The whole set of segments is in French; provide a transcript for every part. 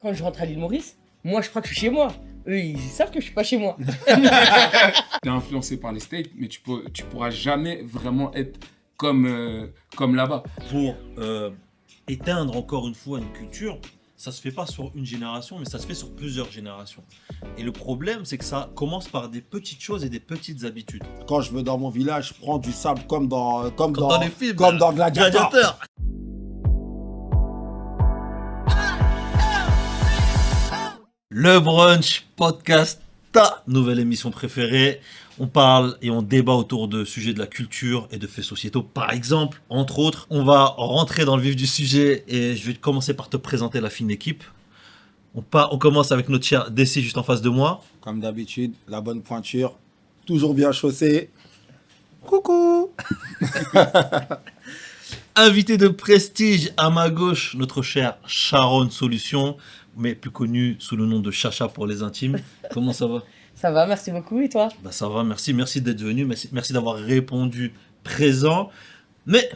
Quand je rentre à l'île Maurice, moi je crois que je suis chez moi. Eux, ils savent que je suis pas chez moi. T'es influencé par les States, mais tu pourras jamais vraiment être comme là-bas. Pour éteindre encore une fois une culture, ça se fait pas sur une génération, mais ça se fait sur plusieurs générations. Et le problème, c'est que ça commence par des petites choses et des petites habitudes. Quand je vais dans mon village, je prends du sable comme dans les films, comme dans Gladiator. Le Brunch Podcast, ta nouvelle émission préférée. On parle et on débat autour de sujets de la culture et de faits sociétaux, par exemple, entre autres. On va rentrer dans le vif du sujet et je vais commencer par te présenter la fine équipe. On commence avec notre cher Dessy juste en face de moi. Comme d'habitude, la bonne pointure, toujours bien chaussée. Coucou. Invité de prestige à ma gauche, notre cher Sharon Solution, mais plus connu sous le nom de Chacha pour les intimes. Comment ça va? Ça va, merci beaucoup. Et toi? Bah ça va, merci d'être venu, merci d'avoir répondu présent. Mais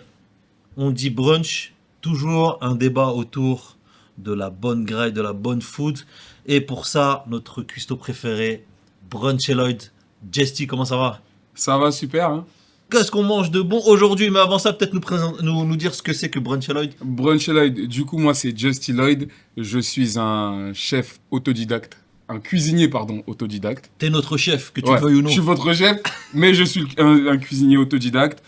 on dit brunch, toujours un débat autour de la bonne graille, de la bonne food. Et pour ça, notre cuistot préféré, Brunchelloid. Jesty, comment ça va? Ça va super, hein? Qu'est-ce qu'on mange de bon aujourd'hui? Mais avant ça, peut-être nous dire ce que c'est que Brunchelloid. Brunchelloid, du coup, moi, c'est Justy Lloyd. Je suis un chef autodidacte. Un cuisinier, pardon, autodidacte. T'es notre chef, que tu Ouais, veuilles ou non. je suis votre chef, mais je suis un cuisinier autodidacte.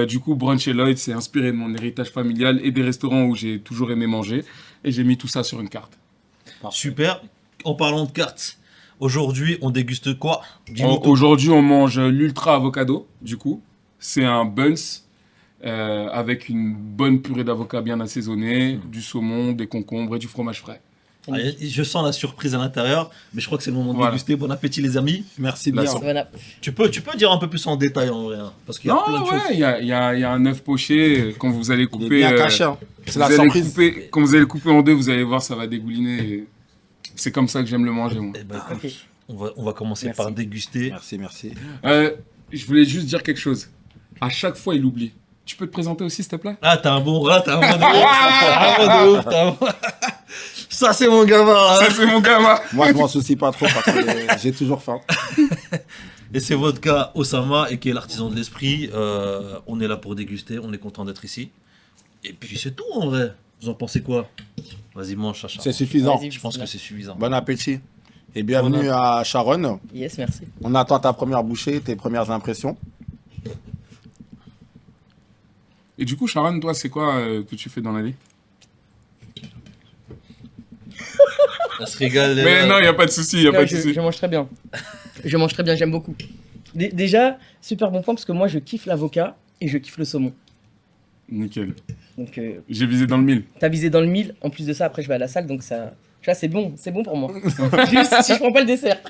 Du coup, Brunchelloid, c'est inspiré de mon héritage familial et des restaurants où j'ai toujours aimé manger. Et j'ai mis tout ça sur une carte. Super. En parlant de cartes, aujourd'hui, on déguste quoi? Dis-nous tout. Aujourd'hui, on mange l'Ultra Avocado, du coup. C'est un buns avec une bonne purée d'avocat bien assaisonnée, du saumon, des concombres et du fromage frais. Ah, je sens la surprise à l'intérieur, mais je crois que c'est le moment de Voilà. déguster. Bon appétit les amis. Merci La bien. sauce. Voilà. Tu peux dire un peu plus en détail en vrai, hein, parce qu'il y a plein de Non, choses. ouais, il y a un œuf poché. Quand vous allez Il est couper, bien caché. Hein. C'est vous la allez surprise. quand vous allez le couper en deux, vous allez voir, ça va dégouliner. Et c'est comme ça que j'aime le manger, moi. Eh ben, Ok. on va commencer Merci. par déguster. Merci. Je voulais juste dire quelque chose. À chaque fois, il oublie. Tu peux te présenter aussi, s'il te plaît? Ah, t'as un bon rat, t'as un bon de ouf, t'as un bon de ouf. Ça, c'est mon gamin. Hein. Ça, c'est mon gamin. Moi, je m'en soucie pas trop parce que j'ai toujours faim. Et c'est votre cas Osama, et qui est l'artisan de l'esprit. On est là pour déguster, on est content d'être ici. Et puis c'est tout en vrai. Vous en pensez quoi? Vas-y, mange, Chacha. C'est suffisant. Vas-y. Je pense que c'est suffisant. Bon appétit. Et bienvenue à Sharon. Yes, merci. On attend ta première bouchée, tes premières impressions. Et du coup, Sharon, toi, c'est quoi que tu fais dans la vie? On se régale. Mais non, il n'y a pas de souci, il n'y a Non, pas de souci. je mange très bien. Je mange très bien, j'aime beaucoup. Déjà, super bon point parce que moi je kiffe l'avocat et je kiffe le saumon. Nickel. Donc J'ai visé dans le mille. t'as visé dans le mille. En plus de ça, après je vais à la salle, donc ça, tu vois, c'est bon pour moi. Juste si je prends pas le dessert.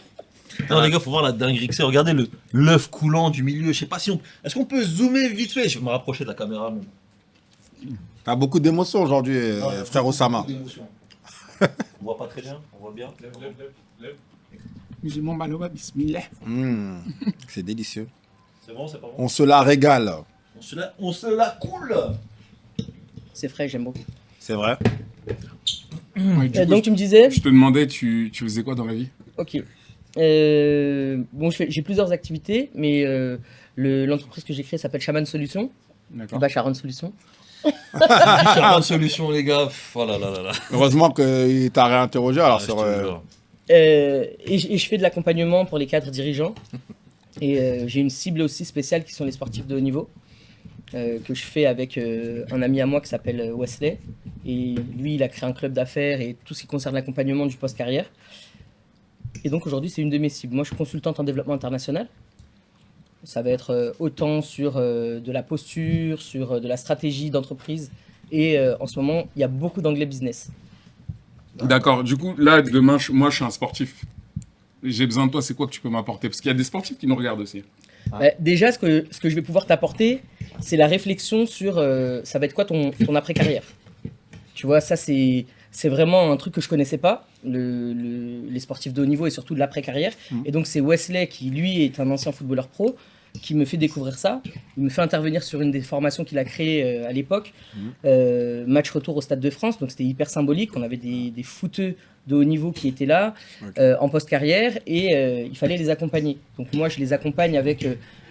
Non les gars, faut voir la dinguerie que c'est. Regardez l'œuf coulant du milieu. Je sais pas si on. Est-ce qu'on peut zoomer vite fait? Je vais me rapprocher de la caméra. Mon. T'as beaucoup d'émotions aujourd'hui, frère Osama. On voit pas très bien. On voit bien. Musulman Baloba, bismillah. C'est délicieux. C'est bon, c'est pas bon. On se la régale. On se la coule. C'est frais, j'aime beaucoup. C'est vrai. Ouais, du coup, Donc tu me disais. je te demandais, tu faisais quoi dans la vie? Ok. Bon, j'ai plusieurs activités, mais l'entreprise que j'ai créée s'appelle Shaman Solutions. D'accord. Bah, Sharon Solutions. Différentes solutions, les gars. Oh là là là là. Heureusement qu'il t'a réinterrogé. Alors, Ah, sur, je te jure. Et je fais de l'accompagnement pour les cadres dirigeants. Et j'ai une cible aussi spéciale qui sont les sportifs de haut niveau. Que je fais avec un ami à moi qui s'appelle Wesley. Et lui, il a créé un club d'affaires et tout ce qui concerne l'accompagnement du post-carrière. Et donc aujourd'hui, c'est une de mes cibles. Moi, je suis consultante en développement international. Ça va être autant sur de la posture, sur de la stratégie d'entreprise. Et en ce moment, il y a beaucoup d'anglais business. D'accord. Du coup, là, demain, moi, je suis un sportif. J'ai besoin de toi, c'est quoi que tu peux m'apporter? Parce qu'il y a des sportifs qui nous regardent aussi. Bah, déjà, ce que je vais pouvoir t'apporter, c'est la réflexion sur ça va être quoi ton après-carrière. Tu vois, ça, c'est vraiment un truc que je connaissais pas, les sportifs de haut niveau et surtout de l'après-carrière. Et donc, c'est Wesley qui, lui, est un ancien footballeur pro, qui me fait découvrir ça. Il me fait intervenir sur une des formations qu'il a créées à l'époque, match retour au Stade de France. Donc c'était hyper symbolique. On avait des footeux de haut niveau qui étaient là en post-carrière et il fallait les accompagner. Donc moi, je les accompagne avec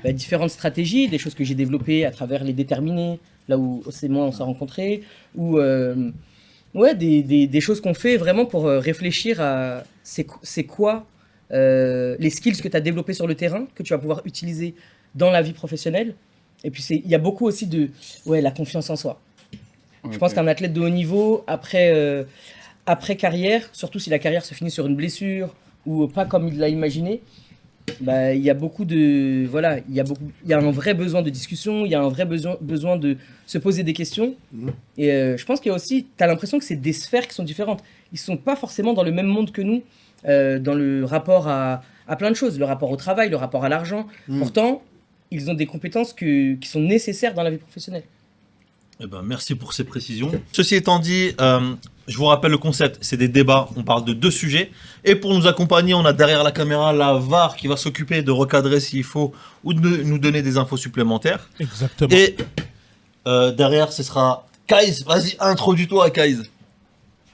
différentes stratégies, des choses que j'ai développées à travers les déterminés, là où c'est moi on s'est rencontrés, ou des choses qu'on fait vraiment pour réfléchir à c'est quoi les skills que tu as développés sur le terrain, que tu vas pouvoir utiliser dans la vie professionnelle. Et puis il y a beaucoup aussi de la confiance en soi. Je pense qu'un athlète de haut niveau, après carrière, surtout si la carrière se finit sur une blessure ou pas comme il l'a imaginé, il y a beaucoup de il y a un vrai besoin de discussion, il y a un vrai besoin de se poser des questions. Et je pense qu'il y a aussi, tu as l'impression que c'est des sphères qui sont différentes. Ils sont pas forcément dans le même monde que nous, dans le rapport à plein de choses, le rapport au travail, le rapport à l'argent. Pourtant, ils ont des compétences qui sont nécessaires dans la vie professionnelle. Eh ben, merci pour ces précisions. Ceci étant dit, je vous rappelle le concept, c'est des débats, on parle de 2 sujets. Et pour nous accompagner, on a derrière la caméra la VAR qui va s'occuper de recadrer s'il faut ou de nous donner des infos supplémentaires. Exactement. Et derrière, ce sera Kaiz. Vas-y, introduis-toi, Kaiz.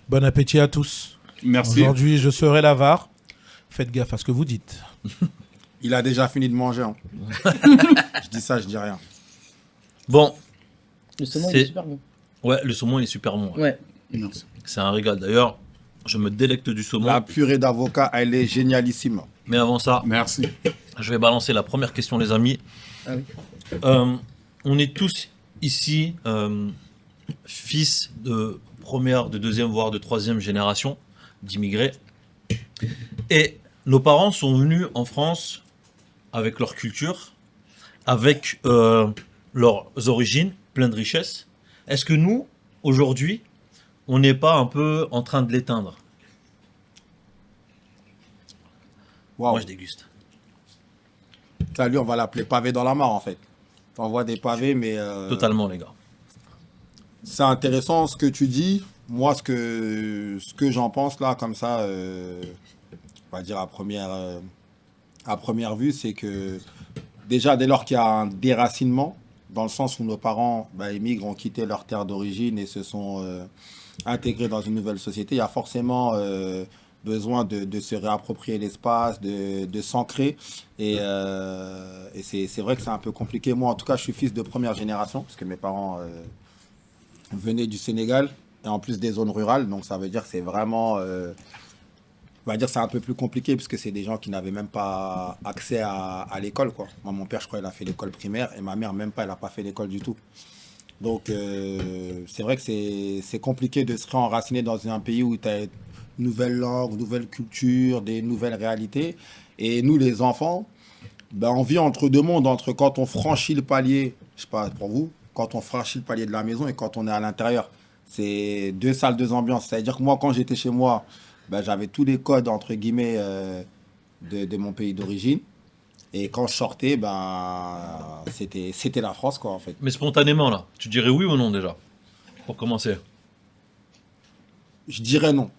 Bon appétit à tous. Merci. Aujourd'hui, je serai la VAR. Faites gaffe à ce que vous dites. Il a déjà fini de manger. Hein. Je dis ça, je dis rien. Bon, Le saumon, il est super bon. ouais, le saumon il est super bon. Ouais. Merci. C'est un régal. D'ailleurs, je me délecte du saumon. La purée d'avocat, elle est génialissime. Mais avant ça, Merci. je vais balancer la première question, les amis. Ah oui. On est tous ici fils de première, de deuxième, voire de troisième génération d'immigrés. Et nos parents sont venus en France avec leur culture, avec leurs origines, plein de richesses. Est-ce que nous, aujourd'hui, on n'est pas un peu en train de l'éteindre? Waouh. Moi, je déguste. Ça, lui, on va l'appeler pavé dans la mare, en fait. T'envoies des pavés, mais... Totalement, les gars. C'est intéressant ce que tu dis. Moi, ce que j'en pense, là, comme ça, on va dire à première vue, c'est que déjà, dès lors qu'il y a un déracinement, dans le sens où nos parents émigrent, ont quitté leur terre d'origine et se sont intégrés dans une nouvelle société, il y a forcément besoin de se réapproprier l'espace, de s'ancrer. Et c'est vrai que c'est un peu compliqué. Moi, en tout cas, je suis fils de première génération, parce que mes parents venaient du Sénégal, et en plus des zones rurales. Donc, ça veut dire que c'est vraiment... on va dire que c'est un peu plus compliqué, parce que c'est des gens qui n'avaient même pas accès à l'école, quoi. Moi, mon père, je crois, il a fait l'école primaire, et ma mère, même pas, elle n'a pas fait l'école du tout. Donc, c'est vrai que c'est compliqué de se réenraciner dans un pays où tu as une nouvelle langue, une nouvelle culture, des nouvelles réalités. Et nous, les enfants, on vit entre deux mondes, entre quand on franchit le palier, je sais pas pour vous, quand on franchit le palier de la maison et quand on est à l'intérieur. C'est 2 salles, 2 ambiances. C'est-à-dire que moi, quand j'étais chez moi, j'avais tous les codes, entre guillemets, de mon pays d'origine. Et quand je sortais, c'était la France, quoi, en fait. Mais spontanément, là, tu dirais oui ou non, déjà? Pour commencer. Je dirais non.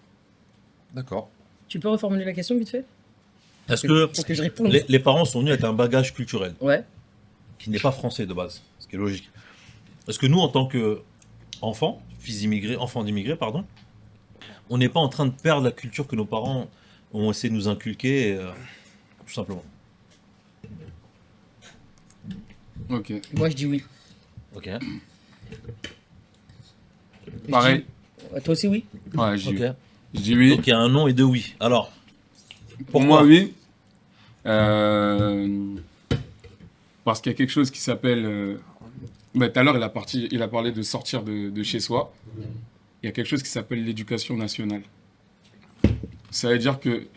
D'accord. Tu peux reformuler la question vite fait? Est-ce que Pour que je réponde. les parents sont venus avec un bagage culturel Ouais. qui n'est pas français de base, ce qui est logique? Est-ce que nous, en tant qu'enfants, enfants d'immigrés, pardon, on n'est pas en train de perdre la culture que nos parents ont essayé de nous inculquer, tout simplement? Ok. Moi, je dis oui. Ok. Pareil. Toi aussi, oui? Ouais, Ok. je dis oui. Donc il y a un non et 2 oui. Alors, Pour moi, oui. Parce qu'il y a quelque chose qui s'appelle... tout à l'heure, il a parlé de sortir de chez soi. Il y a quelque chose qui s'appelle l'éducation nationale. Ça veut dire que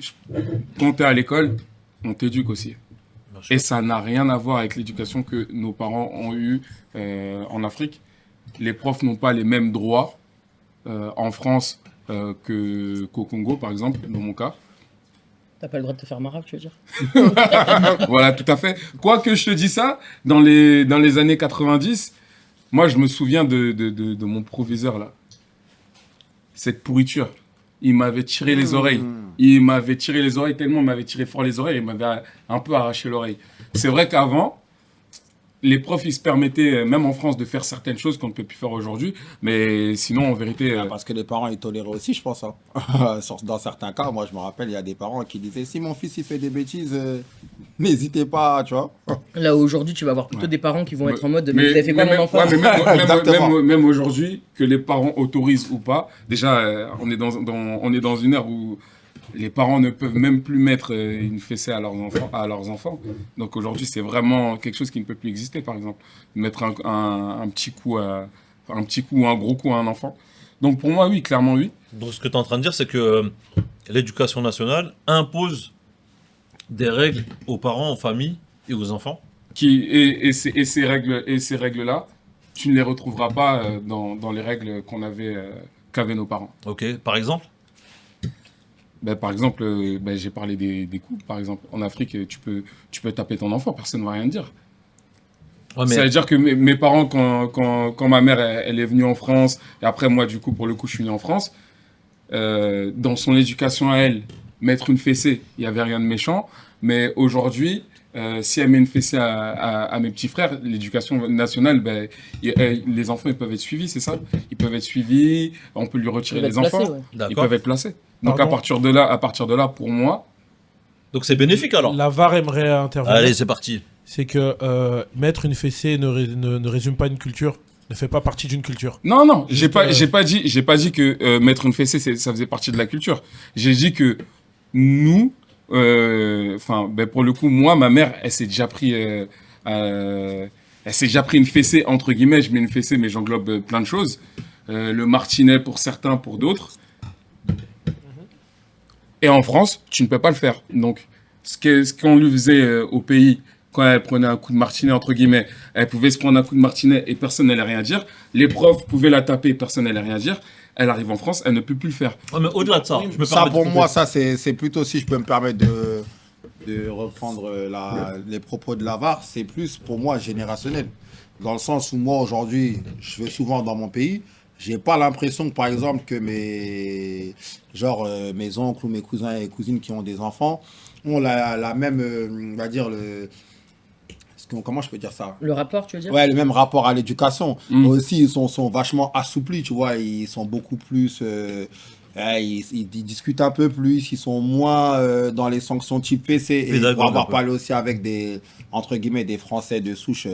quand tu es à l'école, on t'éduque aussi. bien sûr. Et ça n'a rien à voir avec l'éducation que nos parents ont eue en Afrique. Les profs n'ont pas les mêmes droits en France qu'au Congo, par exemple, dans mon cas. T'as pas le droit de te faire marabe, tu veux dire? Voilà, tout à fait. Quoique je te dis ça, dans les années 90, moi, je me souviens de mon proviseur, là. Cette pourriture. Il m'avait tiré les oreilles. Il m'avait tiré les oreilles tellement, il m'avait tiré fort les oreilles, il m'avait un peu arraché l'oreille. C'est vrai qu'avant, les profs, ils se permettaient, même en France, de faire certaines choses qu'on ne peut plus faire aujourd'hui. Mais sinon, en vérité, Parce que les parents, ils toléraient aussi, je pense. Hein. Dans certains cas, moi, je me rappelle, il y a des parents qui disaient, si mon fils, il fait des bêtises, n'hésitez pas, tu vois. Là, aujourd'hui, tu vas avoir plutôt Ouais. des parents qui vont Ouais. être en mode, mais vous avez fait quoi, mon enfant? ouais, mais Exactement. même aujourd'hui, que les parents autorisent ou pas, déjà, on est on est dans une ère où les parents ne peuvent même plus mettre une fessée à leurs enfants. Donc aujourd'hui, c'est vraiment quelque chose qui ne peut plus exister, par exemple. Mettre un petit coup un petit coup ou un gros coup à un enfant. Donc pour moi, oui, clairement, oui. Donc ce que tu es en train de dire, c'est que l'éducation nationale impose des règles aux parents, aux familles et aux enfants. Ces règles-là, tu ne les retrouveras pas dans les règles qu'avaient nos parents. Ok, par exemple. Ben, par exemple, j'ai parlé des coups. Par exemple, en Afrique, tu peux taper ton enfant, personne ne va rien dire. Ouais, Ça veut dire que mes parents, quand ma mère elle est venue en France, et après moi, du coup, pour le coup, je suis né en France, dans son éducation à elle, mettre une fessée, il n'y avait rien de méchant. Mais aujourd'hui, si elle met une fessée à mes petits frères, l'éducation nationale, les enfants, ils peuvent être suivis, c'est ça? Ils peuvent être suivis, on peut lui retirer Il va les être placé, enfants, ouais. ils D'accord. peuvent être placés. Donc Pardon. à partir de là, pour moi, Donc c'est bénéfique alors. La VAR aimerait intervenir. Allez, c'est parti. C'est que mettre une fessée ne résume pas une culture, ne fait pas partie d'une culture. non, Juste, j'ai pas dit que mettre une fessée, ça faisait partie de la culture. J'ai dit que nous, pour le coup, moi, ma mère, elle s'est déjà pris une fessée, entre guillemets, je mets une fessée, mais j'englobe plein de choses. Le martinet pour certains, pour d'autres. Et en France, tu ne peux pas le faire. Donc, ce qu'on lui faisait au pays, quand elle prenait un coup de martinet, entre guillemets, elle pouvait se prendre un coup de martinet et personne n'allait rien dire. Les profs pouvaient la taper et personne n'allait rien dire. Elle arrive en France, elle ne peut plus le faire. Ouais, mais au-delà de ça, je me Ça, permets de pour couper. moi, ça, c'est plutôt, si je peux me permettre de reprendre les propos de Lavar, c'est plus, pour moi, générationnel. Dans le sens où moi, aujourd'hui, je vais souvent dans mon pays, j'ai pas l'impression que, par exemple, que mes oncles ou mes cousins et cousines qui ont des enfants ont la même, on va dire, comment je peux dire ça? Le rapport, tu veux dire? Ouais, le même rapport à l'éducation. Mm. Aussi, ils sont vachement assouplis, tu vois. Ils sont beaucoup plus. Ils discutent un peu plus. Ils sont moins dans les sanctions type PC. Et Pédagogue pour avoir un peu. parlé aussi avec entre guillemets, des Français de souche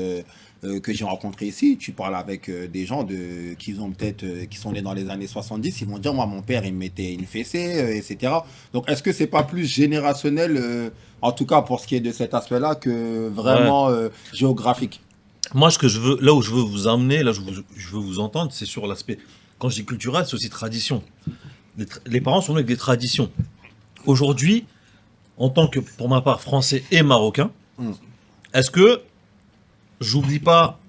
que j'ai rencontrés ici, tu parles avec des gens qui sont nés dans les années 70. Ils vont dire, moi, mon père, il me mettait une fessée, etc. Donc, est-ce que c'est pas plus générationnel, en tout cas pour ce qui est de cet aspect-là, que vraiment géographique? Moi, là où je veux vous amener, là où je veux vous entendre, c'est sur l'aspect. Quand je dis culturel, c'est aussi tradition. Les parents sont nés avec des traditions. Aujourd'hui, en tant que, pour ma part, français et marocain, est-ce que j'oublie pas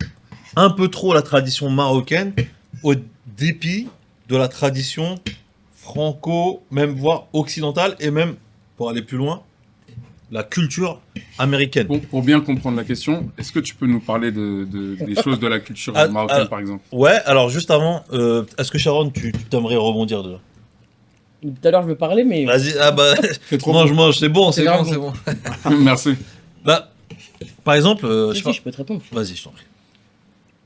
un peu trop la tradition marocaine au dépit de la tradition franco, même voire occidentale, et même, pour aller plus loin, la culture américaine? Bon, pour bien comprendre la question, est-ce que tu peux nous parler des choses de la culture marocaine, par exemple? Ouais, alors juste avant, est-ce que Sharon, tu t'aimerais rebondir déjà? Tout à l'heure, je veux parler, mais Vas-y, ah bah, C'est trop mange, c'est bon, c'est C'est bon, grave. c'est bon. Merci. Bah, par exemple, si, si, je peux te répondre. vas-y, je t'en prie.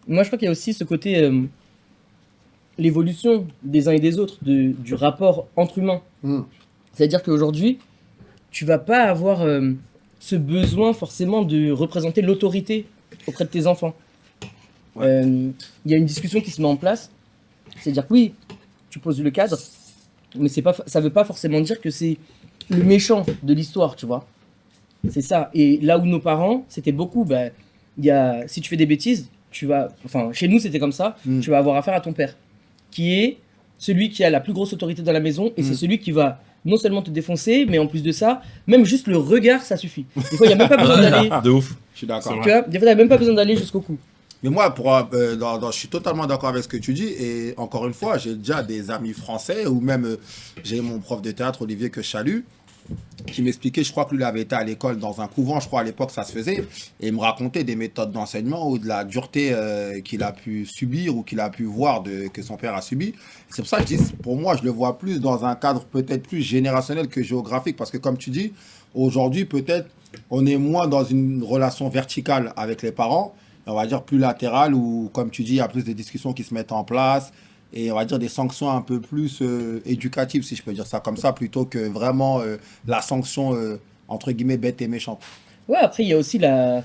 Moi, je crois qu'il y a aussi ce côté l'évolution des uns et des autres, du rapport entre humains. Mm. C'est-à-dire qu'aujourd'hui, tu vas pas avoir ce besoin forcément de représenter l'autorité auprès de tes enfants. Il y a une discussion qui se met en place. C'est-à-dire que oui, tu poses le cadre, mais ça veut pas forcément dire que c'est le méchant de l'histoire, tu vois. C'est ça. Et là où nos parents, c'était beaucoup, si tu fais des bêtises, chez nous c'était comme ça, Mm. tu vas avoir affaire à ton père, qui est celui qui a la plus grosse autorité dans la maison, et c'est celui qui va non seulement te défoncer, mais en plus de ça, même juste le regard, ça suffit. Des fois, il n'y a même pas besoin d'aller, De ouf. Je suis d'accord. C'est tu vois, des fois, il n'y a même pas besoin d'aller jusqu'au cou. Mais moi, je suis totalement d'accord avec ce que tu dis. Et encore une fois, j'ai déjà des amis français, ou même j'ai mon prof de théâtre, Olivier, que je salue, qui m'expliquait, je crois que lui il avait été à l'école dans un couvent, je crois à l'époque ça se faisait, et il me racontait des méthodes d'enseignement ou de la dureté qu'il a pu subir ou qu'il a pu voir que son père a subi. C'est pour ça que je dis, pour moi, je le vois plus dans un cadre peut-être plus générationnel que géographique, parce que comme tu dis, aujourd'hui peut-être on est moins dans une relation verticale avec les parents, on va dire, plus latérale, où, comme tu dis, il y a plus de discussions qui se mettent en place, et on va dire des sanctions un peu plus éducatives, si je peux dire ça comme ça, plutôt que vraiment la sanction, entre guillemets, bête et méchante. Ouais, après, il y a aussi la.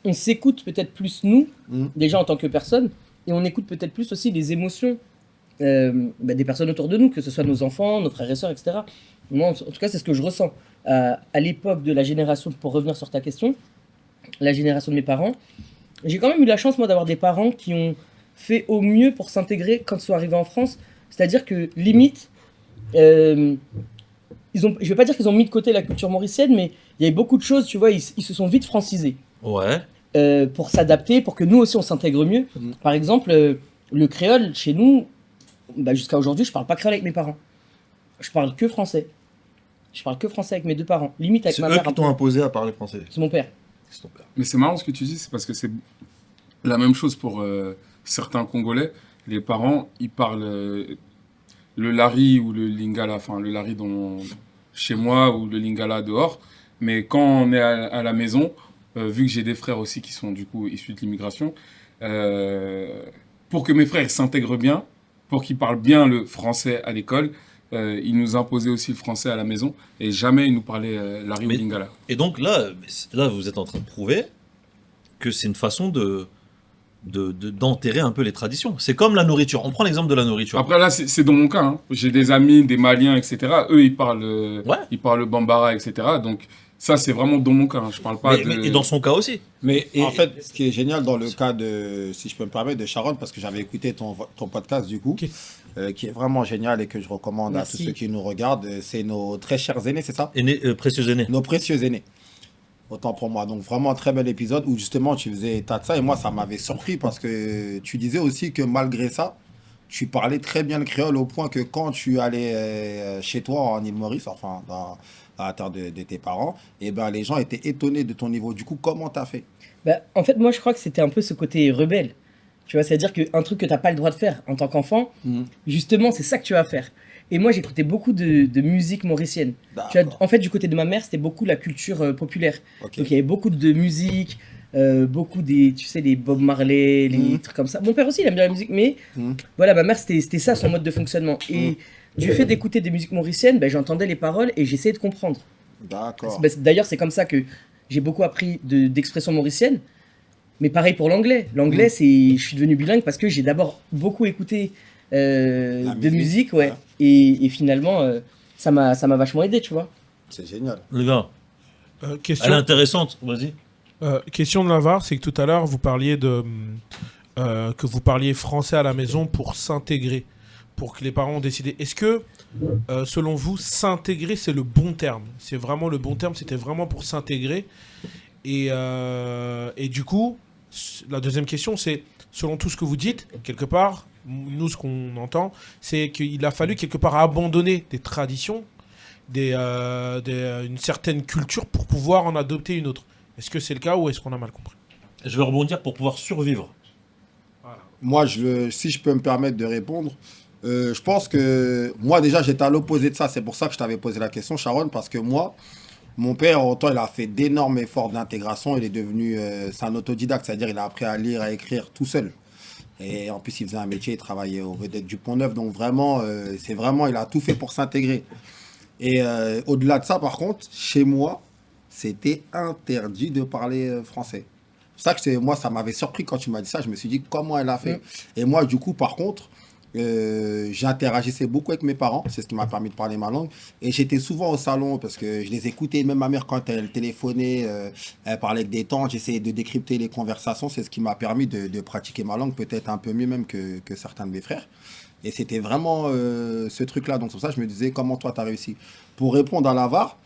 On s'écoute peut-être plus nous, déjà en tant que personne, et on écoute peut-être plus aussi les émotions des personnes autour de nous, que ce soit nos enfants, nos frères et sœurs, etc. Moi, en tout cas, c'est ce que je ressens. À l'époque de la génération, pour revenir sur ta question, la génération de mes parents, j'ai quand même eu la chance, moi, d'avoir des parents qui ont fait au mieux pour s'intégrer quand ils sont arrivés en France. C'est-à-dire que, limite, je vais pas dire qu'ils ont mis de côté la culture mauricienne, mais il y avait beaucoup de choses, tu vois, ils se sont vite francisés. Ouais. Pour s'adapter, pour que nous aussi on s'intègre mieux. Par exemple, le créole, chez nous, jusqu'à aujourd'hui, je parle pas créole avec mes parents. Je parle que français. Je parle que français avec mes deux parents. Limite avec C'est ma eux mère. qui t'ont imposé à parler français. C'est mon père. C'est ton père. Mais c'est marrant ce que tu dis, c'est parce que c'est la même chose pour certains Congolais. Les parents, ils parlent le lari ou le lingala, enfin le lari chez moi ou le lingala dehors. Mais quand on est à la maison, vu que j'ai des frères aussi qui sont du coup issus de l'immigration, pour que mes frères s'intègrent bien, pour qu'ils parlent bien le français à l'école, ils nous imposaient aussi le français à la maison et jamais ils nous parlaient lari ou Mais- lingala. Et donc là, vous êtes en train de prouver que c'est une façon d'enterrer un peu les traditions. C'est comme la nourriture. On prend l'exemple de la nourriture. Après là, c'est dans mon cas. Hein. J'ai des amis, des Maliens, etc. Eux, Ouais. ils parlent le bambara, etc. Donc ça, c'est vraiment dans mon cas. Hein. Je parle pas de. Et dans son cas aussi. Mais Et- en fait, ce qui est génial dans le cas de, si je peux me permettre, de Sharon, parce que j'avais écouté ton podcast du coup, Ok. qui est vraiment génial et que je recommande à Merci. tous ceux qui nous regardent, c'est nos très chers aînés, c'est ça? Précieux aîné. Nos précieux aînés. Autant pour moi. Donc vraiment un très bel épisode où justement tu faisais état de ça et moi ça m'avait surpris parce que tu disais aussi que malgré ça, tu parlais très bien le créole au point que quand tu allais chez toi en Île-Maurice, enfin dans la terre de tes parents, et ben les gens étaient étonnés de ton niveau. Du coup, comment t'as fait? En fait, moi, je crois que c'était un peu ce côté rebelle. Tu vois, c'est-à-dire qu'un truc que t'as pas le droit de faire en tant qu'enfant, justement, c'est ça que tu vas faire. Et moi, j'écoutais beaucoup de musique mauricienne. Tu vois, D'accord. en fait, du côté de ma mère, c'était beaucoup la culture populaire. Ok. Donc, il y avait beaucoup de musique, beaucoup tu sais, les Bob Marley, les trucs comme ça. Mon père aussi, il aime bien la musique, mais voilà, ma mère, c'était ça son mode de fonctionnement. Et du fait d'écouter des musiques mauriciennes, j'entendais les paroles et j'essayais de comprendre. D'accord. D'ailleurs, c'est comme ça que j'ai beaucoup appris d'expressions mauriciennes. Mais pareil pour l'anglais. L'anglais, je suis devenu bilingue parce que j'ai d'abord beaucoup écouté de musique, ouais. Ouais. Et finalement, ça m'a vachement aidé, tu vois. C'est génial. Les gars, Question. elle est intéressante. Vas-y. Question de Navarre, c'est que tout à l'heure vous parliez que vous parliez français à la maison pour s'intégrer, pour que les parents ont décidé. Est-ce que, selon vous, s'intégrer c'est le bon terme? C'est vraiment le bon terme? C'était vraiment pour s'intégrer? Et du coup, la deuxième question, c'est selon tout ce que vous dites, quelque part, nous ce qu'on entend, c'est qu'il a fallu quelque part abandonner des traditions, une certaine culture pour pouvoir en adopter une autre. Est-ce que c'est le cas ou est-ce qu'on a mal compris? Je vais rebondir pour pouvoir survivre. Moi, si je peux me permettre de répondre, je pense que moi déjà j'étais à l'opposé de ça. C'est pour ça que je t'avais posé la question, Sharon, parce que moi, mon père, autant il a fait d'énormes efforts d'intégration, il est devenu, c'est un autodidacte, c'est-à-dire il a appris à lire, à écrire tout seul. Et en plus, il faisait un métier, il travaillait au Vedette du Pont-Neuf, donc vraiment, il a tout fait pour s'intégrer. Et au-delà de ça, par contre, chez moi, c'était interdit de parler français. C'est ça que moi, ça m'avait surpris quand tu m'as dit ça. Je me suis dit, comment elle a fait? Et moi, du coup, par contre, j'interagissais beaucoup avec mes parents. C'est ce qui m'a permis de parler ma langue. Et j'étais souvent au salon parce que je les écoutais. Même ma mère, quand elle téléphonait, elle parlait avec des tantes. J'essayais de décrypter les conversations. C'est ce qui m'a permis de pratiquer ma langue, peut-être un peu mieux même que certains de mes frères. Et c'était vraiment ce truc-là. Donc, c'est pour ça que je me disais, comment toi, tu as réussi? Pour répondre à l'avare,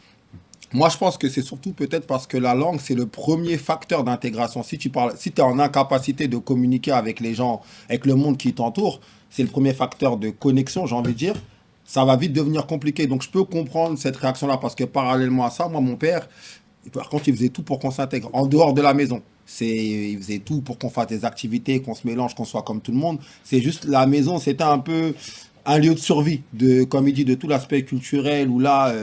moi, je pense que c'est surtout peut-être parce que la langue, c'est le premier facteur d'intégration. Si tu es en incapacité de communiquer avec les gens, avec le monde qui t'entoure, c'est le premier facteur de connexion, j'ai envie de dire. Ça va vite devenir compliqué. Donc, je peux comprendre cette réaction-là parce que parallèlement à ça, moi, mon père, par contre, il faisait tout pour qu'on s'intègre en dehors de la maison. Il faisait tout pour qu'on fasse des activités, qu'on se mélange, qu'on soit comme tout le monde. C'est juste la maison, c'était un peu un lieu de survie, comme il dit, de tout l'aspect culturel, où là,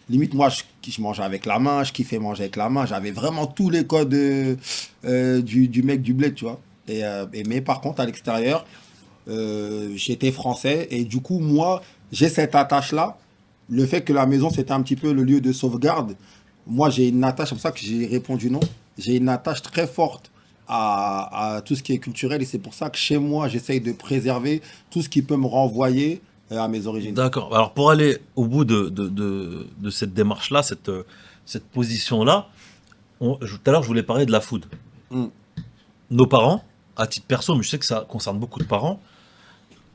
limite, moi, je mangeais avec la main, je kiffais manger avec la main, j'avais vraiment tous les codes du mec du bled, tu vois. Mais par contre, à l'extérieur, j'étais français. Et du coup, moi, j'ai cette attache-là. Le fait que la maison, c'était un petit peu le lieu de sauvegarde. Moi, j'ai une attache, c'est pour ça que j'ai répondu non. J'ai une attache très forte à tout ce qui est culturel. Et c'est pour ça que chez moi, j'essaye de préserver tout ce qui peut me renvoyer à mes origines. D'accord. Alors, pour aller au bout de cette démarche-là, cette position-là, tout à l'heure, je voulais parler de la food. Mm. Nos parents, à titre perso, mais je sais que ça concerne beaucoup de parents,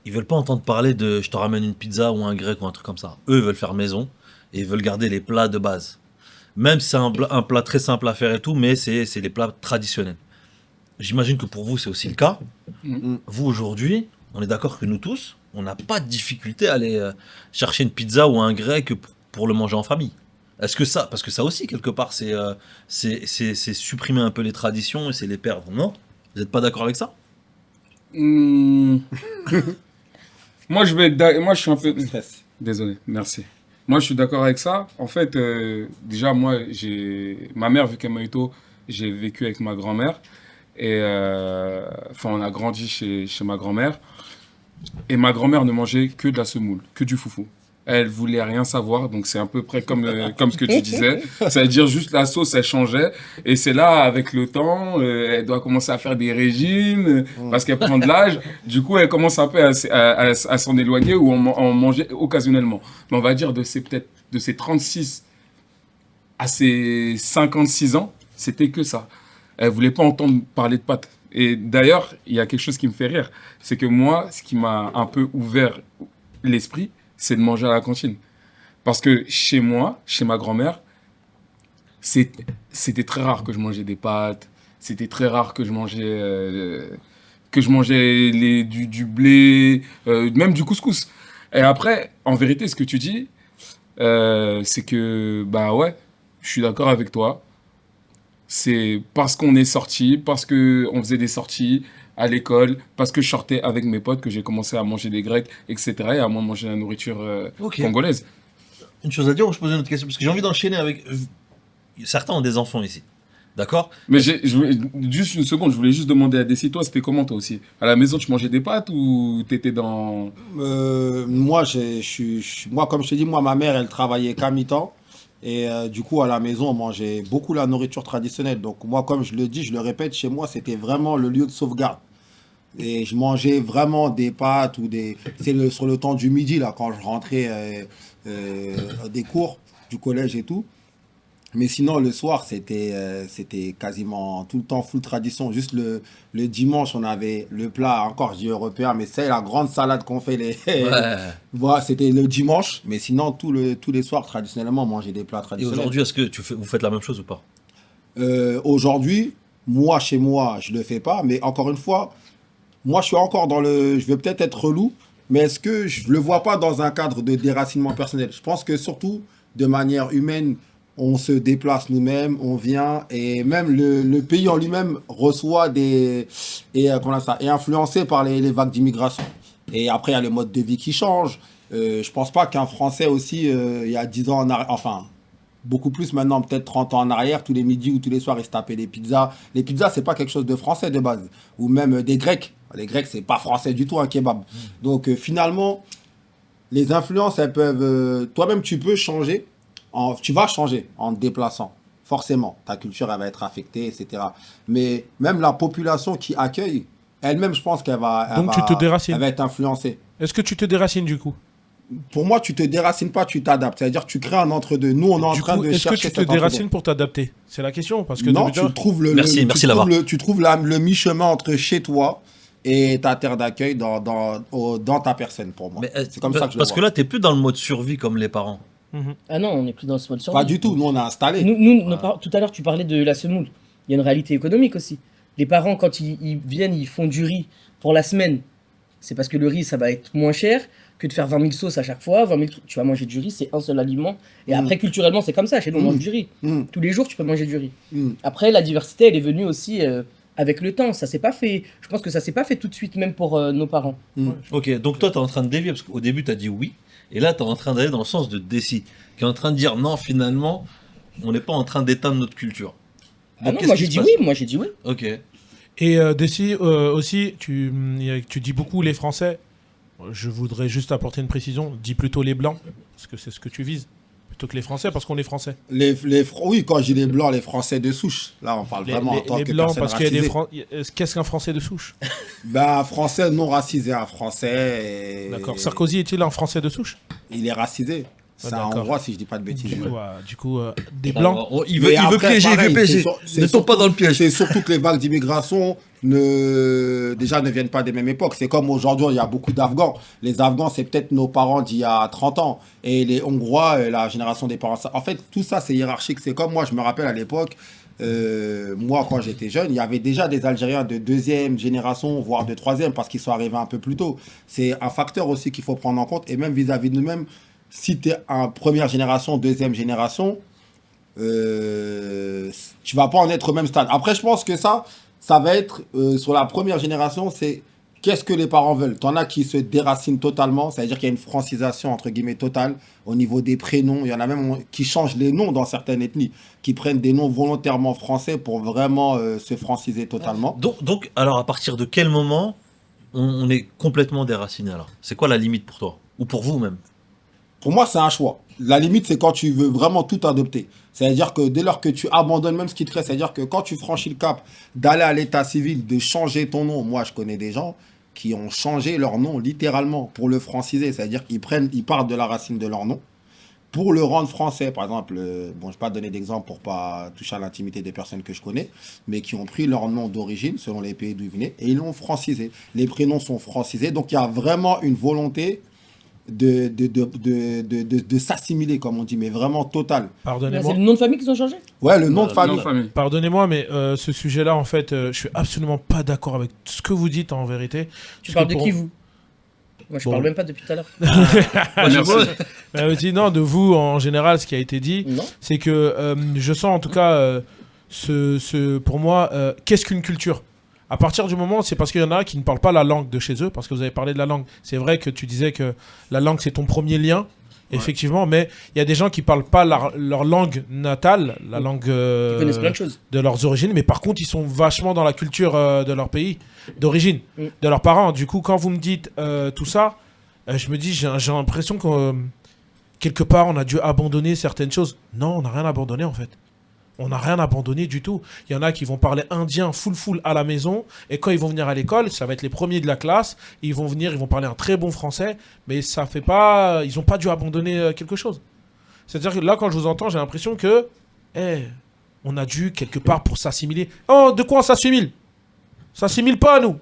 ils veulent pas entendre parler de je te ramène une pizza ou un grec ou un truc comme ça. Eux, ils veulent faire maison et ils veulent garder les plats de base. Même si c'est un plat très simple à faire et tout, mais c'est les plats traditionnels. J'imagine que pour vous, c'est aussi le cas. Mm. Vous, aujourd'hui, on est d'accord que nous tous, on n'a pas de difficulté à aller chercher une pizza ou un grec pour le manger en famille. Est-ce que ça, parce que ça aussi, quelque part, c'est supprimer un peu les traditions et c'est les perdre, non? Vous n'êtes pas d'accord avec ça? Moi, moi, je suis un peu... Stress. Désolé, merci. Moi, je suis d'accord avec ça. En fait, déjà, moi, ma mère, vu qu'elle m'a eu tôt, j'ai vécu avec ma grand-mère. Et enfin, on a grandi chez ma grand-mère. Et ma grand-mère ne mangeait que de la semoule, que du foufou. Elle voulait rien savoir, donc c'est à peu près comme ce que tu disais. Ça veut dire juste la sauce, elle changeait. Et c'est là, avec le temps, elle doit commencer à faire des régimes parce qu'elle prend de l'âge. Du coup, elle commence un peu à s'en éloigner ou en manger occasionnellement. Mais on va dire de ses 36 à ses 56 ans, c'était que ça. Elle voulait pas entendre parler de pâtes. Et d'ailleurs, il y a quelque chose qui me fait rire. C'est que moi, ce qui m'a un peu ouvert l'esprit, c'est de manger à la cantine. Parce que chez moi, chez ma grand-mère, c'était très rare que je mangeais des pâtes. C'était très rare que je mangeais, du blé, même du couscous. Et après, en vérité, ce que tu dis, c'est que, bah ouais, je suis d'accord avec toi. C'est parce qu'on est sorti, parce qu'on faisait des sorties à l'école, parce que je sortais avec mes potes que j'ai commencé à manger des grecs, etc. Et à moins manger la nourriture congolaise. Une chose à dire ou je pose une autre question? Parce que j'ai envie d'enchaîner avec... Certains ont des enfants ici. D'accord? Mais juste une seconde, je voulais juste demander à Desi, toi, c'était comment toi aussi? À la maison, tu mangeais des pâtes ou t'étais dans... Moi, moi, comme je te dis, moi, ma mère, elle travaillait qu'à mi-temps. Et du coup, à la maison, on mangeait beaucoup la nourriture traditionnelle. Donc moi, comme je le dis, je le répète, chez moi, c'était vraiment le lieu de sauvegarde. Et je mangeais vraiment des pâtes ou des... sur le temps du midi, là, quand je rentrais des cours du collège et tout. Mais sinon, le soir, c'était quasiment tout le temps full tradition. Juste le dimanche, on avait le plat, encore je dis européen, mais c'est la grande salade qu'on fait. Voilà, c'était le dimanche. Mais sinon, tous les soirs, traditionnellement, on mangeait des plats Et traditionnels. aujourd'hui, est-ce que vous faites la même chose ou pas? Aujourd'hui, moi, chez moi, je ne le fais pas. Mais encore une fois, moi, je suis encore dans le... Je vais peut-être être relou, mais est-ce que je ne le vois pas dans un cadre de déracinement personnel? Je pense que surtout, de manière humaine, on se déplace nous-mêmes, on vient, et même le pays en lui-même reçoit comment ça, est influencé par les vagues d'immigration. Et après, il y a le mode de vie qui change. Je pense pas qu'un Français aussi, il y a 10 ans en arrière, enfin, beaucoup plus maintenant, peut-être 30 ans en arrière, tous les midis ou tous les soirs, ils se tapaient des pizzas. Les pizzas, c'est pas quelque chose de français de base. Ou même des Grecs. Les Grecs, c'est pas français du tout, un kebab. Donc finalement, les influences, elles peuvent... toi-même, tu peux changer. Tu vas changer en te déplaçant, forcément. Ta culture, elle va être affectée, etc. Mais même la population qui accueille, elle-même, je pense qu'elle va, Donc tu te déracines. elle va être influencée. Est-ce que tu te déracines du coup? Pour moi, tu te déracines pas, tu t'adaptes. C'est-à-dire que tu crées un entre-deux. Nous, on est en Du train coup, de est-ce que chercher tu te cet déracines entre-deux. pour t'adapter? C'est la question, parce que Non, déjà- tu trouves Merci Lavar. tu trouves le mi-chemin entre chez toi et ta terre d'accueil dans ta personne, pour moi. Mais, C'est comme ça que je le parce vois. que là, t'es plus dans le mode survie comme les parents. Ah non, on n'est plus dans ce mode survie. Pas du tout. Nous, on a installé. Tout à l'heure, tu parlais de la semoule. Il y a une réalité économique aussi. Les parents, quand ils viennent, ils font du riz pour la semaine. C'est parce que le riz, ça va être moins cher que de faire 20 000 sauces à chaque fois. 20 000 tu vas manger du riz, c'est un seul aliment. Et après, culturellement, c'est comme ça. Chez nous, on mange du riz. Tous les jours, tu peux manger du riz. Après, la diversité, elle est venue aussi avec le temps. Ça s'est pas fait. Je pense que ça s'est pas fait tout de suite, même pour nos parents. Ok, donc toi, tu es en train de dévier, parce qu'au début, tu as dit oui, et là, tu es en train d'aller dans le sens de Desi, qui est en train de dire non, finalement, on n'est pas en train d'éteindre notre culture. Ah Donc, non, qu'est-ce moi qui j'ai se dit passe? oui. Moi j'ai dit oui. Ok. Et Dessy, aussi, tu dis beaucoup les Français. Je voudrais juste apporter une précision. Dis plutôt les Blancs, parce que c'est ce que tu vises. Plutôt que les Français, parce qu'on est Français. Oui, quand je dis les Blancs, les Français de souche. Là, on parle vraiment en tant les que Blancs, personne parce qu'il y a des racisée. Qu'est-ce qu'un Français de souche? Ben, Français non racisé, un Français. D'accord. Sarkozy est-il un Français de souche? Il est racisé. C'est un d'accord. Hongrois, si je dis pas de bêtises. Du coup, des Blancs. Il veut Mais après, piéger, il pareil, veut piéger. c'est Ne tombe pas dans le piège. C'est surtout que les vagues d'immigration déjà ne viennent pas des mêmes époques. C'est comme aujourd'hui, il y a beaucoup d'Afghans. Les Afghans, c'est peut-être nos parents d'il y a 30 ans. Et les Hongrois, la génération des parents. En fait, tout ça, c'est hiérarchique. C'est comme moi, je me rappelle à l'époque, moi, quand j'étais jeune, il y avait déjà des Algériens de deuxième génération, voire de troisième, parce qu'ils sont arrivés un peu plus tôt. C'est un facteur aussi qu'il faut prendre en compte. Et même vis-à-vis de nous-mêmes, si tu es en première génération, deuxième génération, tu vas pas en être au même stade. Après, je pense que ça va être sur la première génération, c'est qu'est-ce que les parents veulent. T'en as qui se déracinent totalement, c'est-à-dire qu'il y a une francisation entre guillemets totale au niveau des prénoms. Il y en a même qui changent les noms dans certaines ethnies, qui prennent des noms volontairement français pour vraiment se franciser totalement. Donc, alors, à partir de quel moment on est complètement déraciné alors? C'est quoi la limite pour toi? Ou pour vous même? Pour moi, c'est un choix. La limite, c'est quand tu veux vraiment tout adopter. C'est-à-dire que dès lors que tu abandonnes même ce qui te reste, c'est-à-dire que quand tu franchis le cap d'aller à l'état civil, de changer ton nom, moi, je connais des gens qui ont changé leur nom littéralement pour le franciser. C'est-à-dire qu'ils partent de la racine de leur nom pour le rendre français. Par exemple, bon, je ne vais pas donner d'exemple pour pas toucher à l'intimité des personnes que je connais, mais qui ont pris leur nom d'origine selon les pays d'où ils venaient et ils l'ont francisé. Les prénoms sont francisés. Donc, il y a vraiment une volonté de s'assimiler, comme on dit, mais vraiment total. C'est Pardonnez-moi. le nom de famille qu'ils ont changé? Ouais, le nom de Nom famille. de famille. Pardonnez-moi, mais ce sujet-là, en fait, je suis absolument pas d'accord avec ce que vous dites en vérité. Tu Parce parles que de pour- qui, vous? Moi, je Bon. parle même pas depuis tout à l'heure. Merci. Non, de vous en général, ce qui a été dit, Non. c'est que je sens en tout cas, pour moi, qu'est-ce qu'une culture? À partir du moment, c'est parce qu'il y en a qui ne parlent pas la langue de chez eux, parce que vous avez parlé de la langue. C'est vrai que tu disais que la langue, c'est ton premier lien, effectivement, mais il y a des gens qui parlent pas leur langue natale, la langue Ils connaissent plein de choses. de leurs origines, mais par contre, ils sont vachement dans la culture de leur pays d'origine, de leurs parents. Du coup, quand vous me dites tout ça, je me dis, j'ai l'impression que quelque part, on a dû abandonner certaines choses. Non, on n'a rien abandonné, en fait. On n'a rien abandonné du tout. Il y en a qui vont parler indien full à la maison, et quand ils vont venir à l'école, ça va être les premiers de la classe, ils vont venir, ils vont parler un très bon français, mais ça fait pas, ils n'ont pas dû abandonner quelque chose. C'est-à-dire que là, quand je vous entends, j'ai l'impression que, on a dû quelque part pour s'assimiler. Oh, de quoi on s'assimile? S'assimile pas, nous.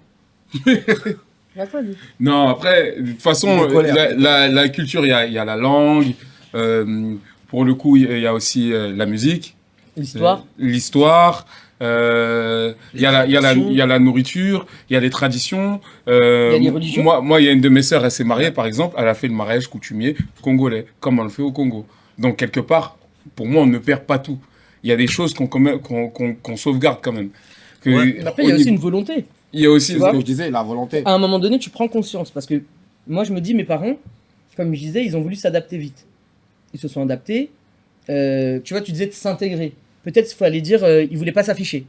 Non, après, de toute façon, Il est colère. la culture, il y a la langue. Pour le coup, il y a aussi la musique. L'histoire. L'histoire. Il y a la nourriture, il y a les traditions. Il y a les religions. Moi, il y a une de mes sœurs, elle s'est mariée, par exemple, elle a fait le mariage coutumier congolais, comme on le fait au Congo. Donc, quelque part, pour moi, on ne perd pas tout. Il y a des choses qu'on sauvegarde quand même. Mais après, il y a aussi une volonté. Il y a aussi... Tu vois Ce que je disais, la volonté. À un moment donné, tu prends conscience. Parce que moi, je me dis, mes parents, comme je disais, ils ont voulu s'adapter vite. Ils se sont adaptés. Tu vois, tu disais de s'intégrer. Peut-être qu'il fallait dire, ils voulaient pas s'afficher.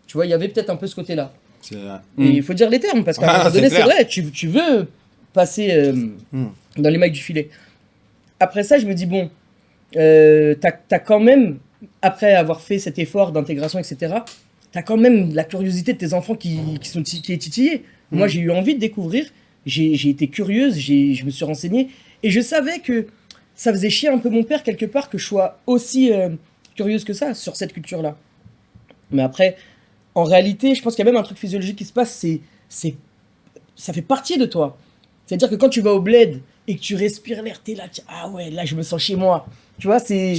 Tu vois, il y avait peut-être un peu ce côté-là. C'est, Et il faut dire les termes, parce qu'à un moment donné, c'est clair. vrai, tu veux passer dans les mailles du filet. Après ça, je me dis, bon, t'as quand même, après avoir fait cet effort d'intégration, etc., t'as quand même la curiosité de tes enfants qui est titillée. Moi, j'ai eu envie de découvrir, j'ai été curieuse, je me suis renseignée, et je savais que ça faisait chier un peu mon père, quelque part, que je sois aussi curieuse que ça sur cette culture-là. Mais après, en réalité, je pense qu'il y a même un truc physiologique qui se passe, ça fait partie de toi. C'est-à-dire que quand tu vas au bled et que tu respires l'air, t'es là, ah ouais, là je me sens chez moi. Tu vois, je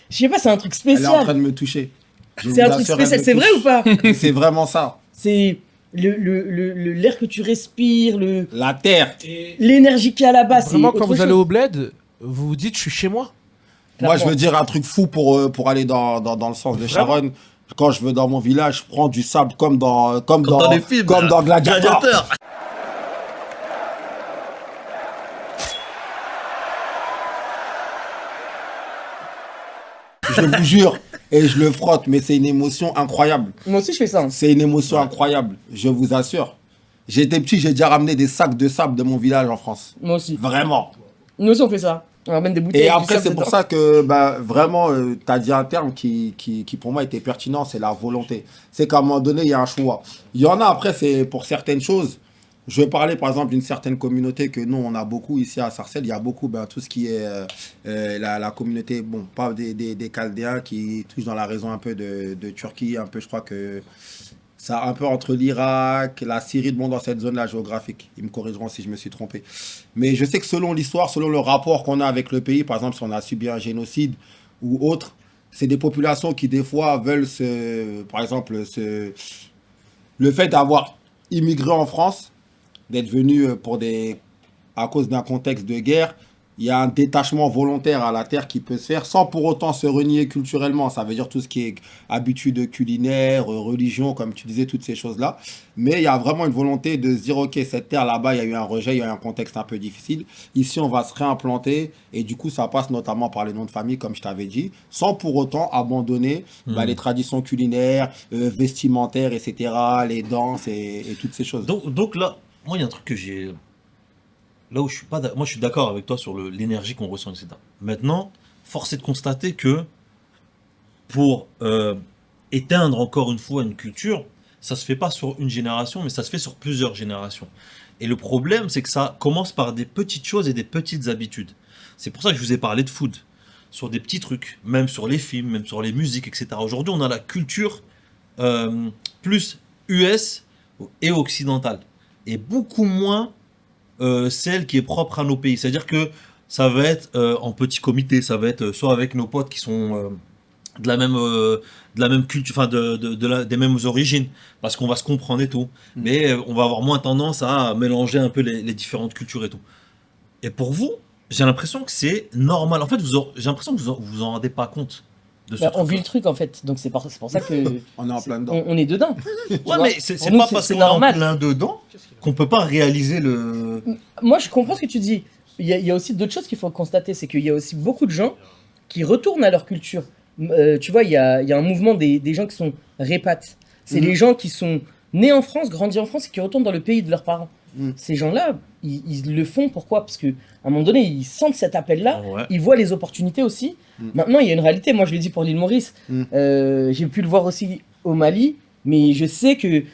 sais pas, c'est un truc Elle est en train spécial. de me toucher. Je C'est vous un truc assure, elle spécial, me c'est vrai touche. ou pas? C'est vraiment ça. C'est l'air que tu respires, La terre. l'énergie qu'il y a là-bas. c'est Vraiment, autre quand vous chose. allez au bled, vous vous dites, je suis chez moi. Moi, je Clairement. veux dire un truc fou pour aller dans le sens de Sharon. Quand je vais dans mon village, je prends du sable comme dans les films, comme dans Gladiator. Gladiateur. Je vous jure. Et je le frotte, mais c'est une émotion incroyable. Moi aussi, je fais ça. Hein. C'est une émotion incroyable, je vous assure. J'étais petit, j'ai déjà ramené des sacs de sable de mon village en France. Moi aussi. Vraiment. Nous aussi, on fait ça. On ramène des bouteilles. Et avec du après, sable c'est pour dedans. ça que vraiment, tu as dit un terme qui pour moi était pertinent, c'est la volonté. C'est qu'à un moment donné, il y a un choix. Il y en a après, c'est pour certaines choses. Je vais parler par exemple d'une certaine communauté que nous, on a beaucoup ici à Sarcelles. Il y a beaucoup tout ce qui est la communauté, bon, pas des Chaldéens qui touchent dans la région un peu de Turquie, un peu, je crois que ça un peu entre l'Irak, la Syrie, bon, dans cette zone-là géographique. Ils me corrigeront si je me suis trompé. Mais je sais que selon l'histoire, selon le rapport qu'on a avec le pays, par exemple, si on a subi un génocide ou autre, c'est des populations qui, des fois, veulent par exemple, le fait d'avoir immigré en France, d'être venu à cause d'un contexte de guerre, il y a un détachement volontaire à la terre qui peut se faire sans pour autant se renier culturellement. Ça veut dire tout ce qui est habitude culinaire, religion, comme tu disais, toutes ces choses-là. Mais il y a vraiment une volonté de se dire, ok, cette terre là-bas, il y a eu un rejet, il y a eu un contexte un peu difficile. Ici, on va se réimplanter et du coup, ça passe notamment par les noms de famille, comme je t'avais dit, sans pour autant abandonner les traditions culinaires, vestimentaires, etc., les danses et toutes ces choses. Donc là, moi, il y a un truc que j'ai. Là où je suis pas. Moi, je suis d'accord avec toi sur l'énergie qu'on ressent, etc. Maintenant, force est de constater que pour éteindre encore une fois une culture, ça se fait pas sur une génération, mais ça se fait sur plusieurs générations. Et le problème, c'est que ça commence par des petites choses et des petites habitudes. C'est pour ça que je vous ai parlé de food. Sur des petits trucs, même sur les films, même sur les musiques, etc. Aujourd'hui, on a la culture plus US et occidentale. Et beaucoup moins celle qui est propre à nos pays. C'est-à-dire que ça va être en petit comité, ça va être soit avec nos potes qui sont de la même culture, enfin des mêmes origines, parce qu'on va se comprendre et tout. Mais on va avoir moins tendance à mélanger un peu les différentes cultures et tout. Et pour vous, j'ai l'impression que c'est normal. En fait, j'ai l'impression que vous en rendez pas compte. De ce On vit le truc en fait, donc c'est pour ça que on est en plein dedans. on est dedans. Ouais, mais c'est Pour nous, pas parce c'est qu'on est en normal. plein dedans qu'on peut pas réaliser le. Moi, je comprends ce que tu dis. Il y a aussi d'autres choses qu'il faut constater, c'est qu'il y a aussi beaucoup de gens qui retournent à leur culture. Tu vois, il y a un mouvement des gens qui sont répates. C'est les gens qui sont nés en France, grandis en France et qui retournent dans le pays de leurs parents. Ces gens-là, ils le font pourquoi? Parce qu'à un moment donné, ils sentent cet appel-là, Ouais. ils voient les opportunités aussi. Maintenant, il y a une réalité, moi je le dis pour l'île Maurice, j'ai pu le voir aussi au Mali, mais je sais que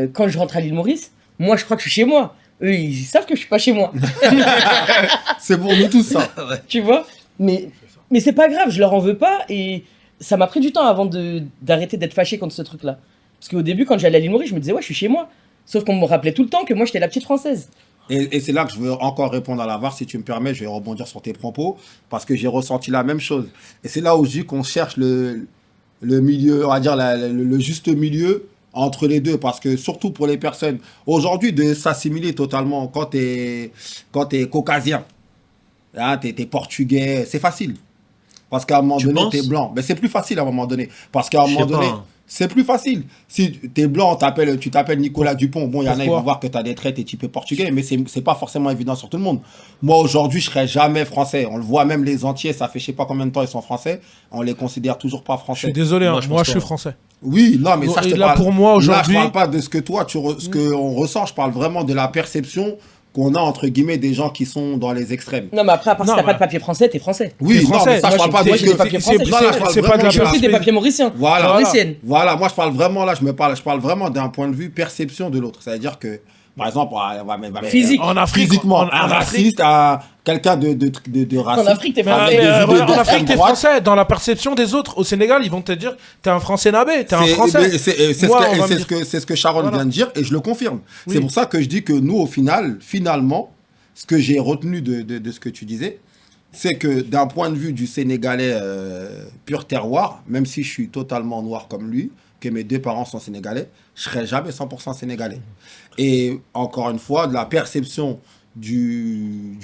quand je rentre à l'île Maurice, moi je crois que je suis chez moi. Eux, ils savent que je suis pas chez moi. C'est pour nous tous ça. Tu vois, mais c'est pas grave, je leur en veux pas et ça m'a pris du temps avant d'arrêter d'être fâché contre ce truc-là. Parce qu'au début, quand j'allais à l'île Maurice, je me disais, ouais, je suis chez moi. Sauf qu'on me rappelait tout le temps que moi, j'étais la petite française. Et c'est là que je veux encore répondre à la VAR, si tu me permets, je vais rebondir sur tes propos, parce que j'ai ressenti la même chose. Et c'est là où je dis qu'on cherche le milieu, on va dire le juste milieu entre les deux, parce que surtout pour les personnes, aujourd'hui, de s'assimiler totalement quand t'es caucasien, hein, t'es portugais, c'est facile. Parce qu'à un moment Tu donné, penses t'es blanc. Mais c'est plus facile à un moment donné. Parce qu'à un Je moment sais donné, pas. c'est plus facile. Si t'es blanc, tu t'appelles Nicolas Dupont. Bon, il y en a, ils Pourquoi vont voir que t'as des traits, t'es typé portugais, mais c'est pas forcément évident sur tout le monde. Moi, aujourd'hui, je serais jamais français. On le voit, même les entiers, ça fait je sais pas combien de temps ils sont français. On les considère toujours pas Je français. suis désolé, Moi, hein, je moi pense je suis pas. français. Oui, non, mais Bon, ça, je et te là, parle. pour moi, aujourd'hui- Là, je parle pas de ce que toi, ce qu'on ressent. Je parle vraiment de la perception qu'on a, entre guillemets, des gens qui sont dans les extrêmes. Non, mais après, à part si Non, t'as mais- pas de papier français, t'es français. Oui, T'es non, mais français. ça, je Moi, parle pas j'ai- de moi, ce j'ai des que... papiers c'est- français. Non, là, je parle c'est pas de vraiment la J'ai aussi des perspective. papiers mauriciens. Voilà. Mauriciennes. Voilà, moi je parle vraiment là, je parle vraiment d'un point de vue perception de l'autre. C'est-à-dire que, par exemple, on va mettre- Physique. En Afrique, physiquement, en un Afrique, raciste, quelqu'un de En raciste. Afrique, t'es mais, français. avec des idées en d'extrême Afrique, t'es droite. français. Dans la perception des autres, au Sénégal, ils vont te dire, t'es un français nabé, t'es un C'est français. c'est Moi, ce on va me que- dire- c'est ce que Sharon Voilà. vient de dire et je le confirme. Oui. C'est pour ça que je dis que nous, au final, finalement, ce que j'ai retenu de ce que tu disais, c'est que d'un point de vue du Sénégalais pur terroir, même si je suis totalement noir comme lui, que mes deux parents sont sénégalais, je serai jamais 100% sénégalais. Et encore une fois, de la perception du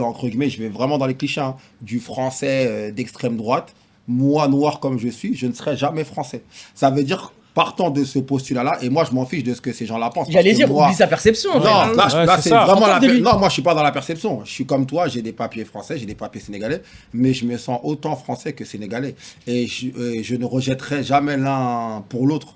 entre guillemets, je vais vraiment dans les clichés, hein, du français d'extrême droite, moi noir comme je suis, je ne serai jamais français. Ça veut dire partant de ce postulat-là, et moi je m'en fiche de ce que ces gens-là pensent. J'allais parce que dire, moi, oublie sa perception. en fait, non, hein. là, c'est c'est ça. vraiment Encore de lui. Non, moi je suis pas dans la perception. Je suis comme toi, j'ai des papiers français, j'ai des papiers sénégalais, mais je me sens autant français que sénégalais. Et je ne rejetterai jamais l'un pour l'autre.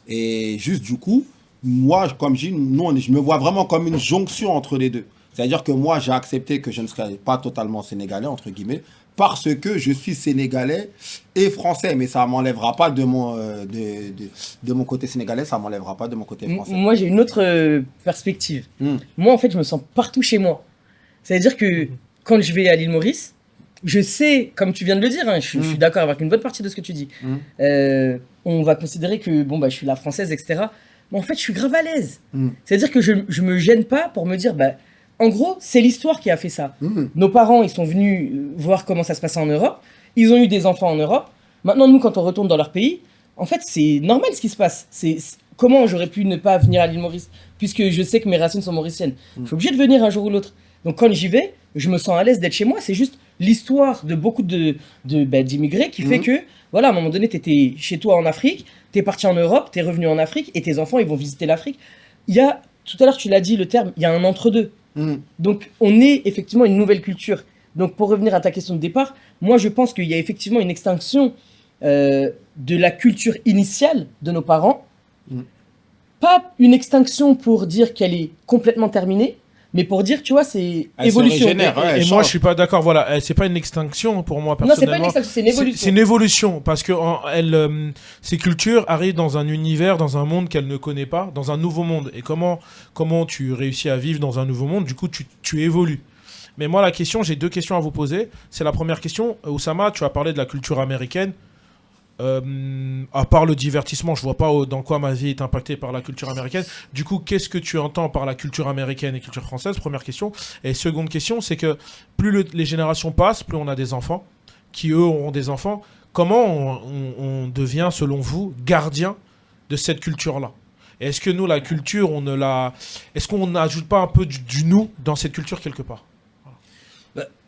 Et juste du coup, moi, comme je dis, je me vois vraiment comme une jonction entre les deux. C'est-à-dire que moi, j'ai accepté que je ne serais pas totalement sénégalais, entre guillemets, parce que je suis sénégalais et français. Mais ça ne m'enlèvera pas de mon côté sénégalais, ça ne m'enlèvera pas de mon côté français. Moi, j'ai une autre perspective. Hmm. Moi, en fait, je me sens partout chez moi. C'est-à-dire que quand je vais à l'île Maurice, je sais, comme tu viens de le dire, hein, je suis d'accord avec une bonne partie de ce que tu dis. On va considérer que bon, bah, je suis la française, etc. Mais en fait, je suis grave à l'aise. C'est-à-dire que je me gêne pas pour me dire, bah, en gros, c'est l'histoire qui a fait ça. Nos parents, ils sont venus voir comment ça se passait en Europe. Ils ont eu des enfants en Europe. Maintenant, nous, quand on retourne dans leur pays, en fait, c'est normal ce qui se passe. Comment j'aurais pu ne pas venir à l'île Maurice, puisque je sais que mes racines sont mauriciennes. Je suis obligé de venir un jour ou l'autre. Donc quand j'y vais, je me sens à l'aise d'être chez moi. C'est juste l'histoire de beaucoup d'immigrés qui fait que, voilà, à un moment donné, tu étais chez toi en Afrique, tu es parti en Europe, tu es revenu en Afrique, et tes enfants, ils vont visiter l'Afrique. Il y a, tout à l'heure, tu l'as dit, le terme, il y a un entre-deux. Donc on est effectivement une nouvelle culture. Donc pour revenir à ta question de départ, moi je pense qu'il y a effectivement une extinction de la culture initiale de nos parents. Pas une extinction pour dire qu'elle est complètement terminée, mais pour dire, tu vois, c'est Elle se évolution. régénère, ouais. Et elle moi, change. je suis pas d'accord. Voilà, c'est pas une extinction pour moi Non, c'est pas une personnellement. extinction, c'est une évolution. C'est une évolution parce que ces cultures arrivent dans un univers, dans un monde qu'elles ne connaissent pas, dans un nouveau monde. Et comment tu réussis à vivre dans un nouveau monde? Du coup, tu évolues. Mais moi, j'ai deux questions à vous poser. C'est la première question. Oussama, tu as parlé de la culture américaine. À part le divertissement, je vois pas dans quoi ma vie est impactée par la culture américaine. Du coup, qu'est-ce que tu entends par la culture américaine et culture française? Première question. Et seconde question, c'est que plus les générations passent, plus on a des enfants qui, eux, auront des enfants. Comment on devient, selon vous, gardien de cette culture-là? Et est-ce que nous, la culture, est-ce qu'on n'ajoute pas un peu du nous dans cette culture quelque part?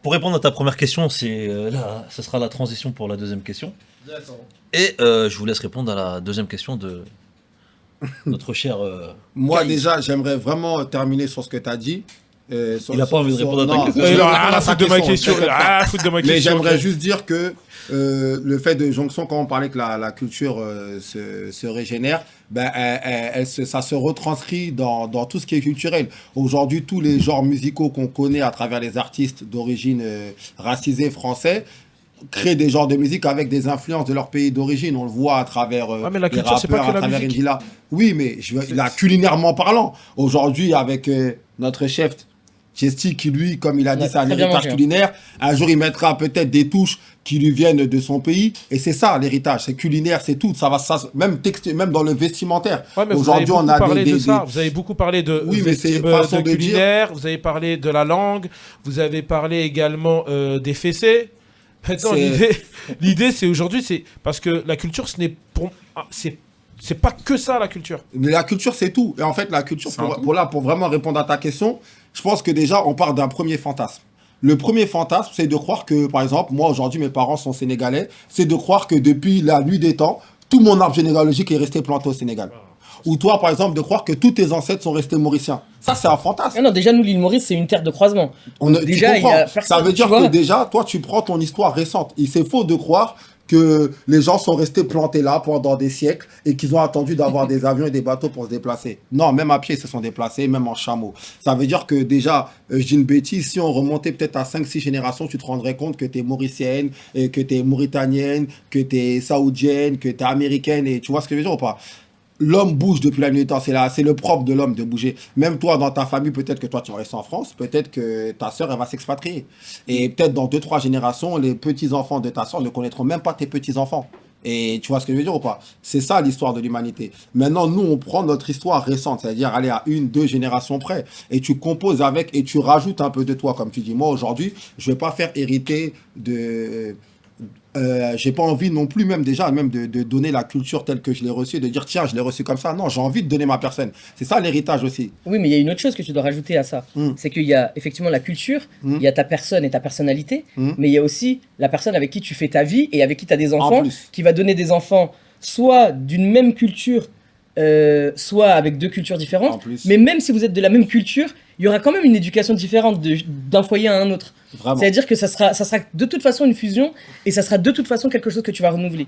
Pour répondre à ta première question, ce sera la transition pour la deuxième question. D'accord. Et je vous laisse répondre à la deuxième question de notre cher... Moi, Guy. déjà, j'aimerais vraiment terminer sur ce que tu as dit. Il a pas envie de répondre à ta non, question. je vais répondre à Ah, sa foutre de ma question. t'inquiète pas. Ah, foutre de ma question. Mais j'aimerais ok. juste dire que le fait de jonction, quand on parlait que la culture se régénère, ben, ça se retranscrit dans tout ce qui est culturel. Aujourd'hui, tous les genres musicaux qu'on connaît à travers les artistes d'origine racisée français créent des genres de musique avec des influences de leur pays d'origine. On le voit à travers mais la les culture, c'est pas rappeurs, que à la travers musique. Indila. Oui, mais là, culinairement parlant, aujourd'hui, avec notre chef Chesty, qui lui, comme il a dit, Ouais, c'est un très bien héritage mangé, hein. culinaire. Un jour, il mettra peut-être des touches qui lui viennent de son pays. Et c'est ça, l'héritage. C'est culinaire, c'est tout. Même dans le vestimentaire. Ouais, mais Aujourd'hui, vous avez on beaucoup a parlé des- de des- ça. Vous avez beaucoup parlé de, Oui, mais c'est de façon de dire. culinaire, vous avez parlé de la langue, vous avez parlé également des fessées. Maintenant, l'idée, c'est aujourd'hui, c'est parce que la culture, c'est pas que ça, la culture. Mais la culture, c'est tout. Et en fait, la culture, C'est un tout. pour vraiment répondre à ta question, je pense que déjà, on part d'un premier fantasme. Le premier fantasme, c'est de croire que, par exemple, moi, aujourd'hui, mes parents sont sénégalais. C'est de croire que depuis la nuit des temps, tout mon arbre généalogique est resté planté au Sénégal. Ou toi, par exemple, de croire que tous tes ancêtres sont restés mauriciens. Ça, c'est un fantasme. Ah non, déjà, nous, l'île Maurice, c'est une terre de croisement. Tu Déjà, il y comprends. a personne, Ça veut tu dire vois. que déjà, toi, tu prends ton histoire récente. Et c'est faux de croire que les gens sont restés plantés là pendant des siècles et qu'ils ont attendu d'avoir des avions et des bateaux pour se déplacer. Non, même à pied, ils se sont déplacés, même en chameau. Ça veut dire que déjà, je dis une bêtise, si on remontait peut-être à 5-6 générations, tu te rendrais compte que tu es mauricienne, et que tu es mauritanienne, que tu es saoudienne, que tu es américaine, et tu vois ce que je veux dire ou pas? L'homme bouge depuis la nuit des temps, c'est le propre de l'homme de bouger. Même toi, dans ta famille, peut-être que toi, tu vas rester en France, peut-être que ta sœur, elle va s'expatrier. Et peut-être dans 2-3 générations, les petits-enfants de ta sœur ne connaîtront même pas tes petits-enfants. Et tu vois ce que je veux dire ou pas? C'est ça l'histoire de l'humanité. Maintenant, nous, on prend notre histoire récente, c'est-à-dire aller à 1-2 générations près. Et tu composes avec et tu rajoutes un peu de toi, comme tu dis. Moi, aujourd'hui, je ne vais pas faire hériter de... j'ai pas envie non plus même de donner la culture telle que je l'ai reçue, de dire tiens je l'ai reçue comme ça. Non, j'ai envie de donner ma personne. C'est ça l'héritage aussi. Oui, mais il y a une autre chose que tu dois rajouter à ça. C'est qu'il y a effectivement la culture, il y a ta personne et ta personnalité, mais il y a aussi la personne avec qui tu fais ta vie et avec qui tu as des enfants, plus. qui va donner des enfants soit d'une même culture, soit avec deux cultures différentes. En plus, Mais même si vous êtes de la même culture, il y aura quand même une éducation différente d'un foyer à un autre. vraiment. C'est-à-dire que ça sera de toute façon une fusion et ça sera de toute façon quelque chose que tu vas renouveler.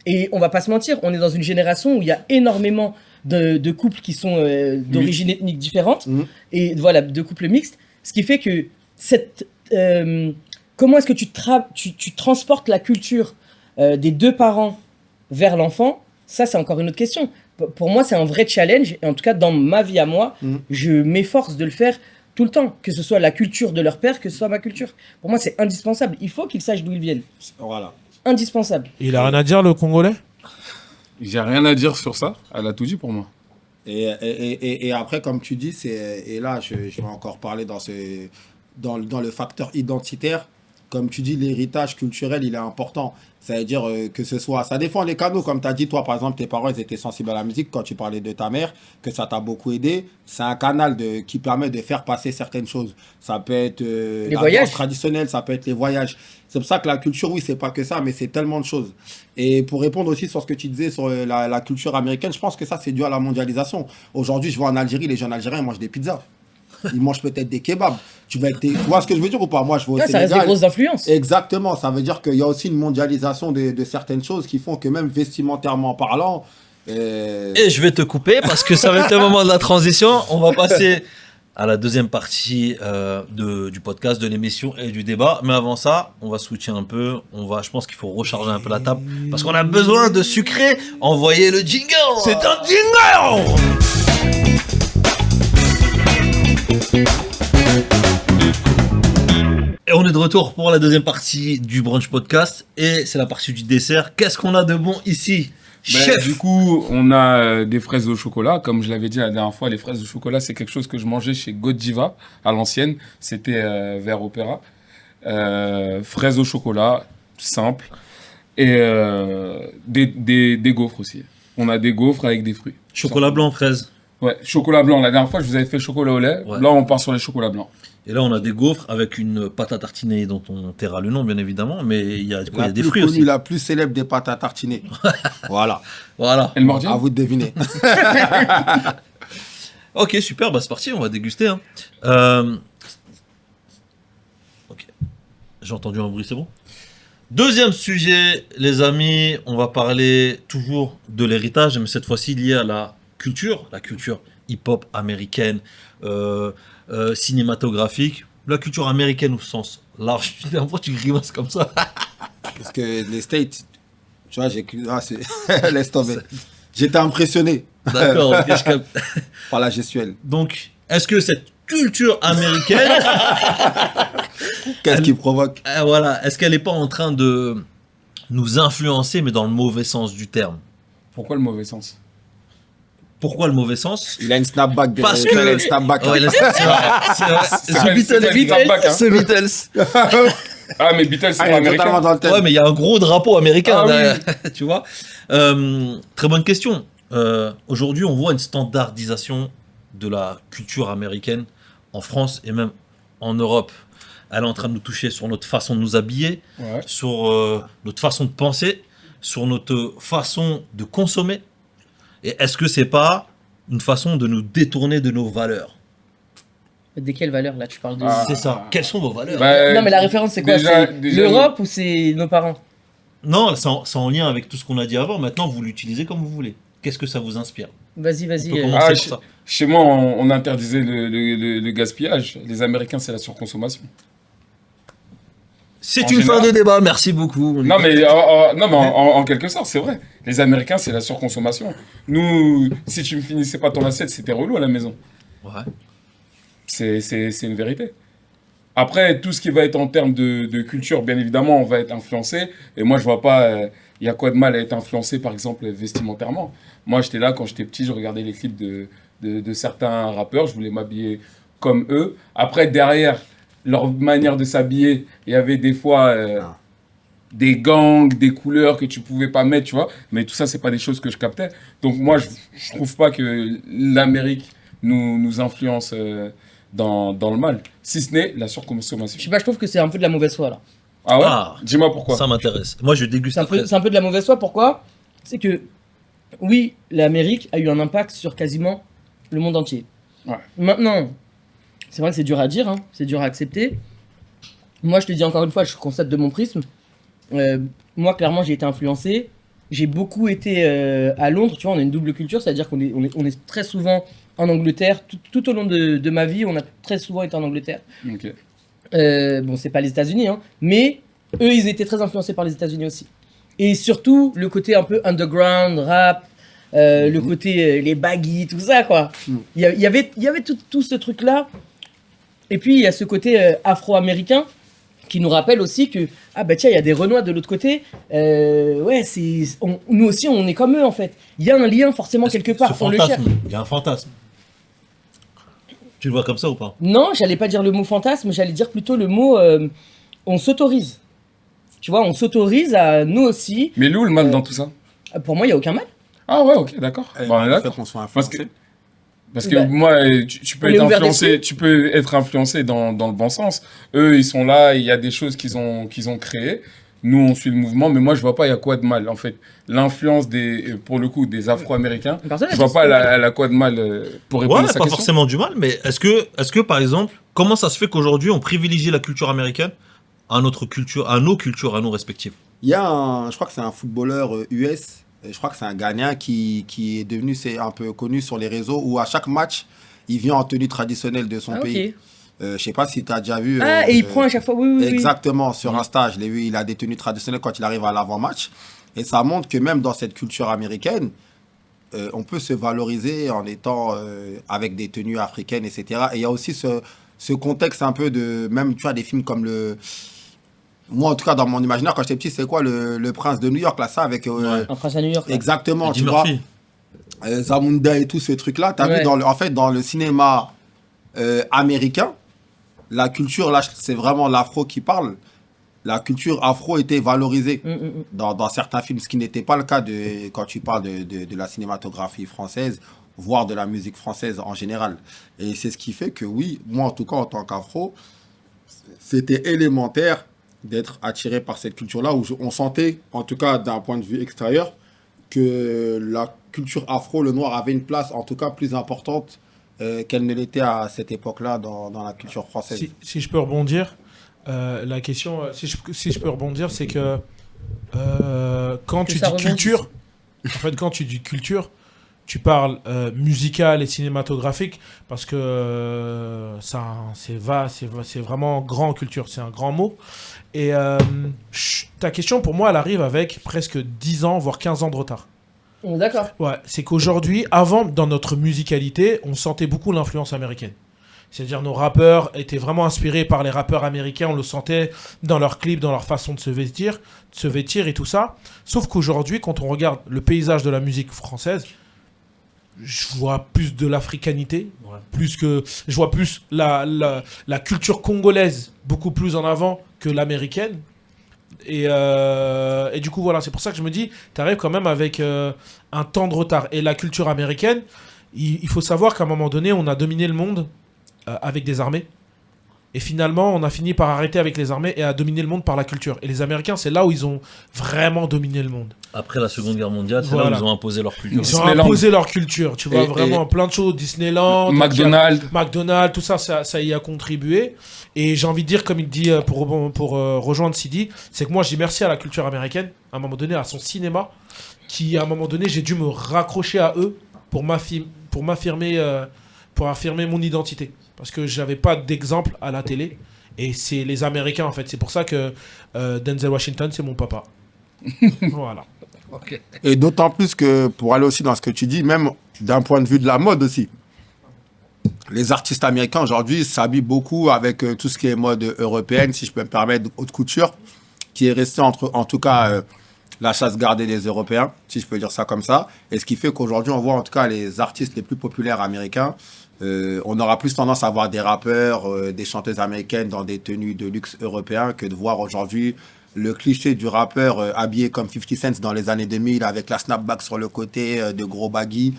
Et on va pas se mentir, on est dans une génération où il y a énormément de couples qui sont d'origine ethnique différente et voilà, de couples mixtes. Ce qui fait que comment est-ce que tu transportes la culture des deux parents vers l'enfant, ça c'est encore une autre question. Pour moi, c'est un vrai challenge. Et en tout cas, dans ma vie à moi, je m'efforce de le faire tout le temps. Que ce soit la culture de leur père, que ce soit ma culture. Pour moi, c'est indispensable. Il faut qu'ils sachent d'où ils viennent. Voilà. Indispensable. Il a rien à dire, le Congolais? J'ai rien à dire sur ça. Elle a tout dit pour moi. Et après, comme tu dis, et là, je vais encore parler dans le facteur identitaire. Comme tu dis, l'héritage culturel, il est important. Ça veut dire que ce soit... Ça défend les canaux, comme tu as dit, toi, par exemple, tes parents, ils étaient sensibles à la musique. Quand tu parlais de ta mère, que ça t'a beaucoup aidé, c'est un canal qui permet de faire passer certaines choses. Ça peut être la voyages. danse traditionnelle, ça peut être les voyages. C'est pour ça que la culture, oui, c'est pas que ça, mais c'est tellement de choses. Et pour répondre aussi sur ce que tu disais sur la culture américaine, je pense que ça, c'est dû à la mondialisation. Aujourd'hui, je vois en Algérie, les jeunes Algériens, ils mangent des pizzas. Ils mangent peut-être des kebabs. Tu vois ce que je veux dire ou pas? Moi, je vois au Ouais, ça reste des Sénégal. grosses influences. Exactement. Ça veut dire qu'il y a aussi une mondialisation de certaines choses qui font que même vestimentairement parlant... Et je vais te couper parce que ça va être le moment de la transition. On va passer à la deuxième partie du podcast, de l'émission et du débat. Mais avant ça, on va switcher un peu. Je pense qu'il faut recharger un peu la table parce qu'on a besoin de sucrer. Envoyez le jingle. C'est un jingle! Et on est de retour pour la deuxième partie du Brunch Podcast. Et c'est la partie du dessert. Qu'est-ce qu'on a de bon ici, chef? Du coup, on a des fraises au chocolat. Comme je l'avais dit la dernière fois, les fraises au chocolat, c'est quelque chose que je mangeais chez Godiva à l'ancienne. C'était vers Opéra. Fraises au chocolat, simple. Et des gaufres aussi. On a des gaufres avec des fruits. Chocolat blanc, fraise. Ouais, chocolat blanc. La dernière fois, je vous avais fait chocolat au lait. Ouais. Là, on part sur les chocolats blancs. Et là, on a des gaufres avec une pâte à tartiner dont on taira le nom, bien évidemment. Mais il y a des La fruits plus connue, aussi. la plus célèbre des pâtes à tartiner. Voilà. Voilà. Et le mordier À vous de deviner. Ok, super, bah c'est parti, on va déguster. Hein. Ok. J'ai entendu un bruit, c'est bon? Deuxième sujet, les amis, on va parler toujours de l'héritage, mais cette fois-ci lié à la culture hip-hop américaine, cinématographique, la culture américaine au sens large. Pourquoi tu grimaces comme ça? Parce que les States, tu vois, laisse tomber. J'étais impressionné D'accord, ok, je capte. par la gestuelle. Donc, est-ce que cette culture américaine, Qu'est-ce qui provoque? voilà, est-ce qu'elle n'est pas en train de nous influencer, mais dans le mauvais sens du terme? Pourquoi le mauvais sens? Pourquoi le mauvais sens? Il a une snapback. Parce il a que... une snapback. Ouais, là, c'est vrai. C'est Beatles. The Beatles. Ah, mais Beatles, c'est Ah, il pas est totalement américain. dans le thème. Ouais, mais il y a un gros drapeau américain Ah oui. derrière, tu vois. Très bonne question. Aujourd'hui, on voit une standardisation de la culture américaine en France et même en Europe. Elle est en train de nous toucher sur notre façon de nous habiller, Ouais. sur notre façon de penser, sur notre façon de consommer. Et est-ce que c'est pas une façon de nous détourner de nos valeurs? De quelle valeur là tu parles de... Ah. C'est ça. Quelles sont vos valeurs? Bah, Non mais la référence c'est quoi? déjà- C'est déjà, l'Europe ou c'est nos parents? Non, c'est en lien avec tout ce qu'on a dit avant. Maintenant, vous l'utilisez comme vous voulez. Qu'est-ce que ça vous inspire? Vas-y, On vas-y. peut commencer Ah, par chez, ça. chez moi, on interdisait le gaspillage. Les Américains, c'est la surconsommation. C'est En une général. fin de débat. Merci beaucoup. Non, mais, non, mais en quelque sorte, c'est vrai. Les Américains, c'est la surconsommation. Nous, si tu ne finissais pas ton assiette, c'était relou à la maison. Ouais. C'est une vérité. Après, tout ce qui va être en termes de culture, bien évidemment, on va être influencé. Et moi, je vois pas, il y a quoi de mal à être influencé, par exemple, vestimentairement. Moi, j'étais là, quand j'étais petit, je regardais les clips de certains rappeurs, je voulais m'habiller comme eux. Après, derrière leur manière de s'habiller, il y avait des fois des gangs, des couleurs que tu pouvais pas mettre, tu vois. Mais tout ça, c'est pas des choses que je captais. Donc moi, je trouve pas que l'Amérique nous influence dans le mal, si ce n'est la Je surconsommation. sais pas, je trouve que c'est un peu de la mauvaise foi là. Ah ouais? Ah. Dis-moi pourquoi. Ça m'intéresse. Moi, je déguste C'est un, la fraise. c'est un peu de la mauvaise foi, pourquoi? c'est que, oui, l'Amérique a eu un impact sur quasiment le monde entier. Ouais. Maintenant, c'est vrai que c'est dur à dire, hein, c'est dur à accepter. Moi, je te dis encore une fois, je constate de mon prisme. Moi, clairement, j'ai été influencé. J'ai beaucoup été à Londres, tu vois, on a une double culture, c'est-à-dire on est très souvent en Angleterre. Tout au long de ma vie, on a très souvent été en Angleterre. Ok. Bon, c'est pas les États-Unis, hein, mais eux, ils étaient très influencés par les États-Unis aussi. Et surtout, le côté un peu underground, rap, le côté les baggy, tout ça, quoi. Il y avait tout ce truc-là. Et puis, il y a ce côté afro-américain qui nous rappelle aussi que, ah bah tiens, il y a des Renois de l'autre côté. Ouais, nous aussi, on est comme eux, en fait. Il y a un lien, forcément, quelque part. Ce On le cherche. fantasme, il y a un fantasme. Tu le vois comme ça ou pas? Non, j'allais pas dire le mot fantasme, j'allais dire plutôt le mot on s'autorise. Tu vois, on s'autorise à nous aussi. Mais où le mal dans tout ça? Pour moi, il n'y a aucun mal. Ah ouais, ok, d'accord. Bon, on est le fait d'accord. qu'on soit Parce que, influencé. parce que Bah, moi, tu peux on est être ouvert influencé, d'esprit. tu peux être influencé dans le bon sens. Eux, ils sont là, il y a des choses qu'ils ont créées. Nous, on suit le mouvement, mais moi, je vois pas il y a quoi de mal. En fait, l'influence pour le coup, des Afro-Américains, Personne n'a je vois dit pas ça. elle a quoi de mal pour répondre Ouais, à sa pas question. forcément du mal, mais est-ce que par exemple, comment ça se fait qu'aujourd'hui on privilégie la culture américaine à notre culture, à nos cultures, à nous respectives? Il y a je crois que c'est un footballeur US, je crois que c'est un Ghanéen qui est devenu c'est un peu connu sur les réseaux où à chaque match, il vient en tenue traditionnelle de son Ah, pays. ok. Je sais pas si tu as déjà vu. Ah, et il prend à chaque fois, oui. Exactement, sur Insta, je l'ai vu, il a des tenues traditionnelles quand il arrive à l'avant-match. Et ça montre que même dans cette culture américaine, on peut se valoriser en étant avec des tenues africaines, etc. Et il y a aussi ce contexte un peu de, même tu vois, des films comme moi en tout cas dans mon imaginaire, quand j'étais petit, c'est quoi le Prince de New York, là, ça avec... Un prince à New York. là. Exactement, Eddie tu vois. Murphy. Zamunda et tout ce truc-là, tu as Ouais. vu en fait, dans le cinéma américain, la culture, là, c'est vraiment l'afro qui parle. La culture afro était valorisée dans certains films, ce qui n'était pas le cas quand tu parles de la cinématographie française, voire de la musique française en général. Et c'est ce qui fait que oui, moi en tout cas en tant qu'afro, c'était élémentaire d'être attiré par cette culture-là, où on sentait, en tout cas d'un point de vue extérieur, que la culture afro, le noir, avait une place en tout cas plus importante qu'elle ne l'était à cette époque-là dans la culture française. Si je peux rebondir, la question, si je peux rebondir, c'est que quand Que tu ça dis rebondisse. culture, en fait, quand tu dis culture, tu parles musical et cinématographique parce que c'est vraiment grand culture, c'est un grand mot. Et ta question, pour moi, elle arrive avec presque 10 ans, voire 15 ans de retard. D'accord. Ouais, c'est qu'aujourd'hui, avant, dans notre musicalité, on sentait beaucoup l'influence américaine. C'est-à-dire nos rappeurs étaient vraiment inspirés par les rappeurs américains, on le sentait dans leurs clips, dans leur façon de se vêtir et tout ça. Sauf qu'aujourd'hui, quand on regarde le paysage de la musique française, je vois plus de l'africanité, je vois plus la culture congolaise beaucoup plus en avant que l'américaine. Et du coup, voilà, c'est pour ça que je me dis, tu arrives quand même avec un temps de retard. Et la culture américaine, il faut savoir qu'à un moment donné, on a dominé le monde avec des armées. Et finalement, on a fini par arrêter avec les armées et à dominer le monde par la culture. Et les Américains, c'est là où ils ont vraiment dominé le monde. Après la Seconde Guerre mondiale, c'est Voilà. là où ils ont imposé leur culture. Ils ont Disneyland. imposé leur culture, tu vois, Et- vraiment plein de choses. Disneyland, McDonald's. McDonald's, tout ça, ça y a contribué. Et j'ai envie de dire, comme il dit, pour rejoindre Sidi, c'est que moi, je dis merci à la culture américaine, à un moment donné, à son cinéma, qui, à un moment donné, j'ai dû me raccrocher à eux pour affirmer mon identité. Parce que j'avais pas d'exemple à la télé. Et c'est les Américains, en fait. C'est pour ça que Denzel Washington, c'est mon papa. Voilà. Et d'autant plus que, pour aller aussi dans ce que tu dis, même d'un point de vue de la mode aussi, les artistes américains aujourd'hui s'habillent beaucoup avec tout ce qui est mode européenne, si je peux me permettre, haute couture, qui est resté en tout cas la chasse gardée des Européens, si je peux dire ça comme ça. Et ce qui fait qu'aujourd'hui, on voit en tout cas les artistes les plus populaires américains. On aura plus tendance à voir des rappeurs, des chanteuses américaines dans des tenues de luxe européens que de voir aujourd'hui le cliché du rappeur habillé comme 50 Cent dans les années 2000 avec la snapback sur le côté, de gros baggy.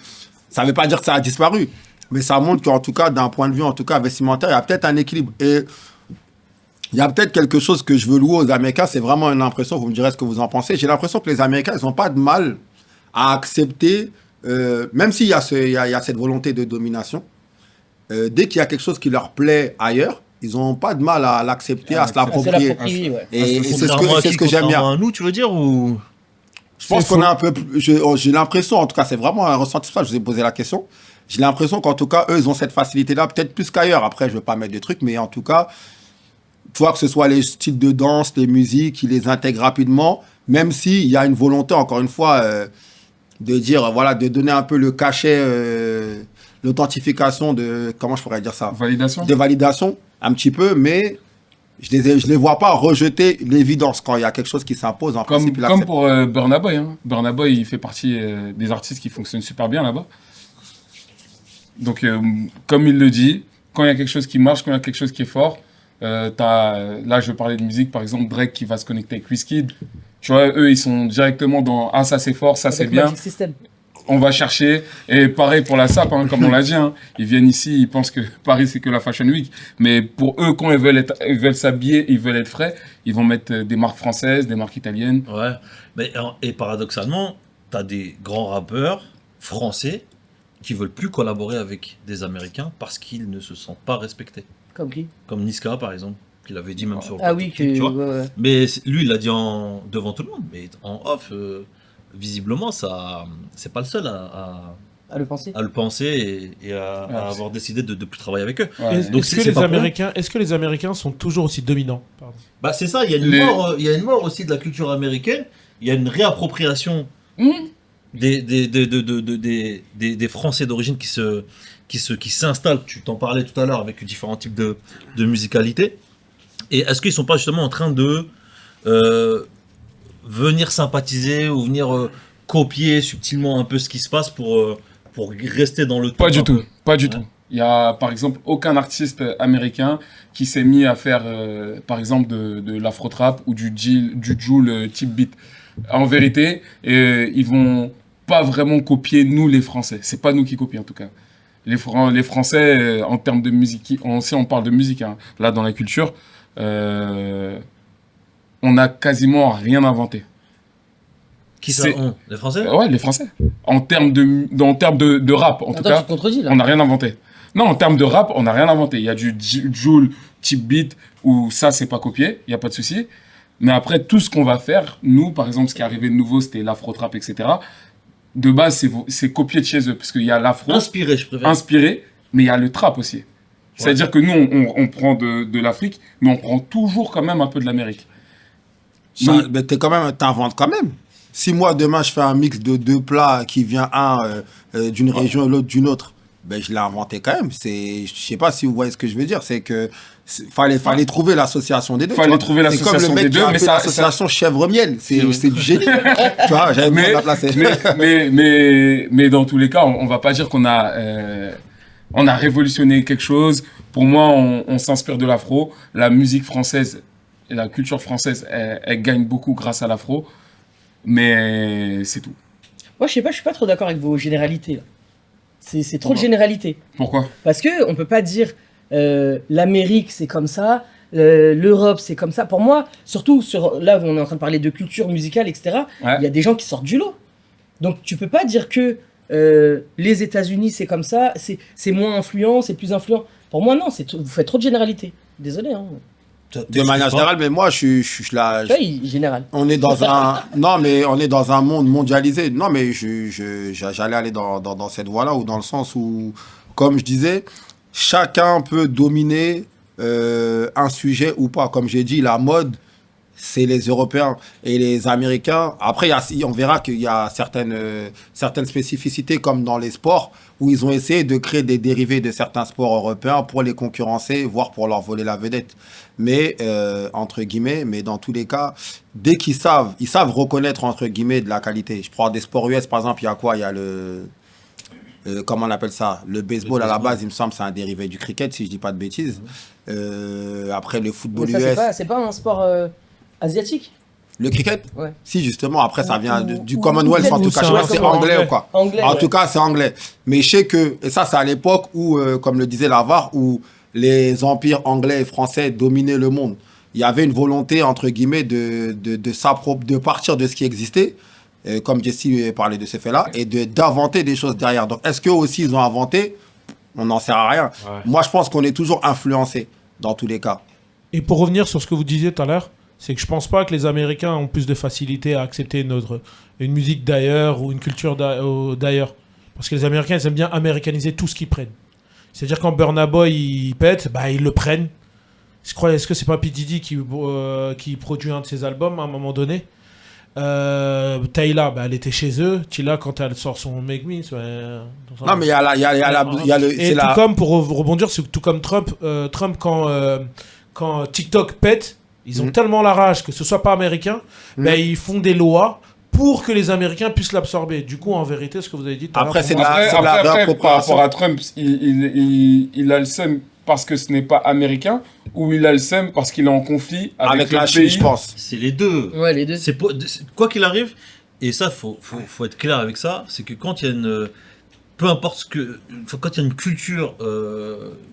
Ça ne veut pas dire que ça a disparu, mais ça montre qu'en tout cas, d'un point de vue en tout cas vestimentaire, il y a peut-être un équilibre. Et il y a peut-être quelque chose que je veux louer aux Américains, c'est vraiment une impression, vous me direz ce que vous en pensez. J'ai l'impression que les Américains, ils n'ont pas de mal à accepter, même s'il y a, il y a cette volonté de domination, dès qu'il y a quelque chose qui leur plaît ailleurs, ils n'ont pas de mal à l'accepter, à se C'est l'approprier. l'approprier, ouais. Et c'est Contrairement à ce qui, que j'aime bien. contrairement à nous, tu veux dire ou... Je pense qu'on a un peu plus, j'ai l'impression, en tout cas, c'est vraiment un ressenti, ça, je vous ai posé la question. J'ai l'impression qu'en tout cas, eux, ils ont cette facilité-là, peut-être plus qu'ailleurs. Après, je veux pas mettre des trucs, mais en tout cas, tu vois, que ce soit les styles de danse, les musiques, ils les intègrent rapidement, même s'il y a une volonté, encore une fois, de dire, voilà, de donner un peu le cachet, l'authentification de, comment je pourrais dire ça? Validation. De validation, un petit peu, mais je les vois pas rejeter l'évidence quand il y a quelque chose qui s'impose. En principe, ils Comme l'acceptent. pour Burna Boy. Hein. Burna Boy, il fait partie des artistes qui fonctionnent super bien là-bas. Donc, comme il le dit, quand il y a quelque chose qui marche, quand il y a quelque chose qui est fort, là, je parlais de musique, par exemple, Drake qui va se connecter avec Wizkid. Tu vois, eux, ils sont directement dans « Ah, ça c'est fort, ça c'est Avec bien ». Magic System. On va chercher. Et pareil pour la SAP, hein, comme on l'a dit. Hein. Ils viennent ici, ils pensent que Paris, c'est que la Fashion Week. Mais pour eux, quand ils veulent s'habiller, ils veulent être frais, ils vont mettre des marques françaises, des marques italiennes. Ouais. Mais, et paradoxalement, tu as des grands rappeurs français qui veulent plus collaborer avec des Américains parce qu'ils ne se sentent pas respectés. Comme qui? Comme Niska, par exemple, qu'il avait dit même sur le Ah plateau oui, de Clip, que. tu vois. Ouais, ouais. Mais lui, il l'a dit devant tout le monde. Mais en off, visiblement, ça, c'est pas le seul À le penser. à le penser et à avoir décidé de ne plus travailler avec eux. Ouais. Donc, Est-ce c'est que, pas pour est-ce que les Américains sont toujours aussi dominants? Pardon. Bah, c'est ça, il y a une mort, il y a une mort aussi de la culture américaine. Il y a une réappropriation des Français d'origine qui s'installent. Tu t'en parlais tout à l'heure avec différents types de musicalité. Et est-ce qu'ils sont pas justement en train de venir sympathiser ou venir copier subtilement un peu ce qui se passe pour rester dans le temps? Pas du tout, pas du Ouais. tout. Il y a, par exemple, aucun artiste américain qui s'est mis à faire, par exemple, de l'afro-trap ou du Joule type beat. En vérité, ils vont pas vraiment copier nous, les Français. C'est pas nous qui copions, en tout cas. Les Français, en termes de musique, si on parle de musique, hein, là, dans la culture, on n'a quasiment rien inventé. Qui ça C'est- Les Français? Ouais, les Français. En termes de rap, en tout Attends, cas, tu te contredis là. on n'a rien inventé. Non, en termes de rap, on n'a rien inventé. Il y a du Joule type beat où ça, c'est pas copié, il n'y a pas de souci. Mais après, tout ce qu'on va faire, nous, par exemple, ce qui est arrivé de nouveau, c'était l'afro-trap, etc. De base, c'est copié de chez eux, parce qu'il y a l'afro, Inspiré, je préfère. inspiré, mais il y a le trap aussi. C'est-à-dire que nous, on prend de l'Afrique, mais on prend toujours quand même un peu de l'Amérique. Ça, mais t'inventes quand même. Si moi, demain, je fais un mix de deux plats qui vient d'une région et l'autre d'une autre, ben, je l'ai inventé quand même. Je sais pas si vous voyez ce que je veux dire. C'est que fallait trouver l'association des deux. Fallait tu vois. trouver l'association C'est comme le des mec qui deux, a mais fait ça- l'association chèvre-miel. C'est du génie. Tu vois, j'avais besoin de la placer. mais dans tous les cas, on va pas dire qu'on a révolutionné quelque chose. Pour moi, on s'inspire de l'afro. La musique française et la culture française, elle gagne beaucoup grâce à l'afro. Mais c'est tout. Moi, je sais pas, je suis pas trop d'accord avec vos généralités là. C'est trop de généralités. Pourquoi? Parce que on peut pas dire l'Amérique c'est comme ça, l'Europe c'est comme ça. Pour moi, surtout là où on est en train de parler de culture musicale, etc. Ouais. Il y a des gens qui sortent du lot. Donc tu peux pas dire que les États-Unis c'est comme ça, c'est moins influent, c'est plus influent. Pour moi non, vous faites trop de généralités. Désolé. Hein. De manière générale, mais moi, je suis là. Tu vois, général. On est dans non, mais on est dans un monde mondialisé. Non, mais j'allais aller dans cette voie-là, ou dans le sens où, comme je disais, chacun peut dominer un sujet ou pas. Comme j'ai dit, la mode, c'est les Européens et les Américains. Après, on verra qu'il y a certaines spécificités, comme dans les sports, où ils ont essayé de créer des dérivés de certains sports européens pour les concurrencer, voire pour leur voler la vedette. Mais, entre guillemets, mais dans tous les cas, dès ils savent reconnaître, entre guillemets, de la qualité. Je prends des sports US, par exemple, il y a quoi? Il y a comment on appelle ça? Le baseball, à la base, il me semble, c'est un dérivé du cricket, si je dis pas de bêtises. Après, le football Mais ça, US. c'est pas un sport asiatique. Le cricket? Ouais. Si, justement, après, ça vient du ou- Commonwealth, en ou tout cas. c'est Je sais un pas si c'est sport anglais anglais. ou quoi. Anglais. En ouais. tout cas, c'est anglais. Mais je sais que, et ça, c'est à l'époque où, comme le disait Lavar, où les empires anglais et français dominaient le monde. Il y avait une volonté, entre guillemets, de partir de ce qui existait comme Jesse parlait de ce fait-là, et d'inventer des choses derrière. Donc, est-ce qu'eux aussi, ils ont inventé? On n'en sert à rien. Ouais. Moi, je pense qu'on est toujours influencé, dans tous les cas. Et pour revenir sur ce que vous disiez tout à l'heure, c'est que je pense pas que les Américains ont plus de facilité à accepter une musique d'ailleurs ou une culture d'ailleurs. Parce que les Américains, ils aiment bien américaniser tout ce qu'ils prennent. C'est-à-dire quand Burna Boy, il pète, bah, ils le prennent. Je crois, est-ce que c'est pas P. Diddy qui produit un de ses albums à un moment donné? Tayla, bah, elle était chez eux. Tayla, quand elle sort son Make Me, Non, mais il y a le. Et tout comme, pour rebondir, c'est tout comme Trump, quand TikTok pète, ils ont tellement la rage que ce soit pas américain, ben, ils font des lois pour que les Américains puissent l'absorber. Du coup, en vérité, ce que vous avez dit tout à l'heure... Après, c'est Après, la par réappropriation. rapport à Trump, il a le seum parce que ce n'est pas américain, ou il a le seum parce qu'il est en conflit avec Avec la le Chine, pays. je pense. C'est les deux. Ouais, les deux. Quoi qu'il arrive, et ça, faut être clair avec ça, c'est que quand il y a une... Peu importe ce que... Quand il y a une culture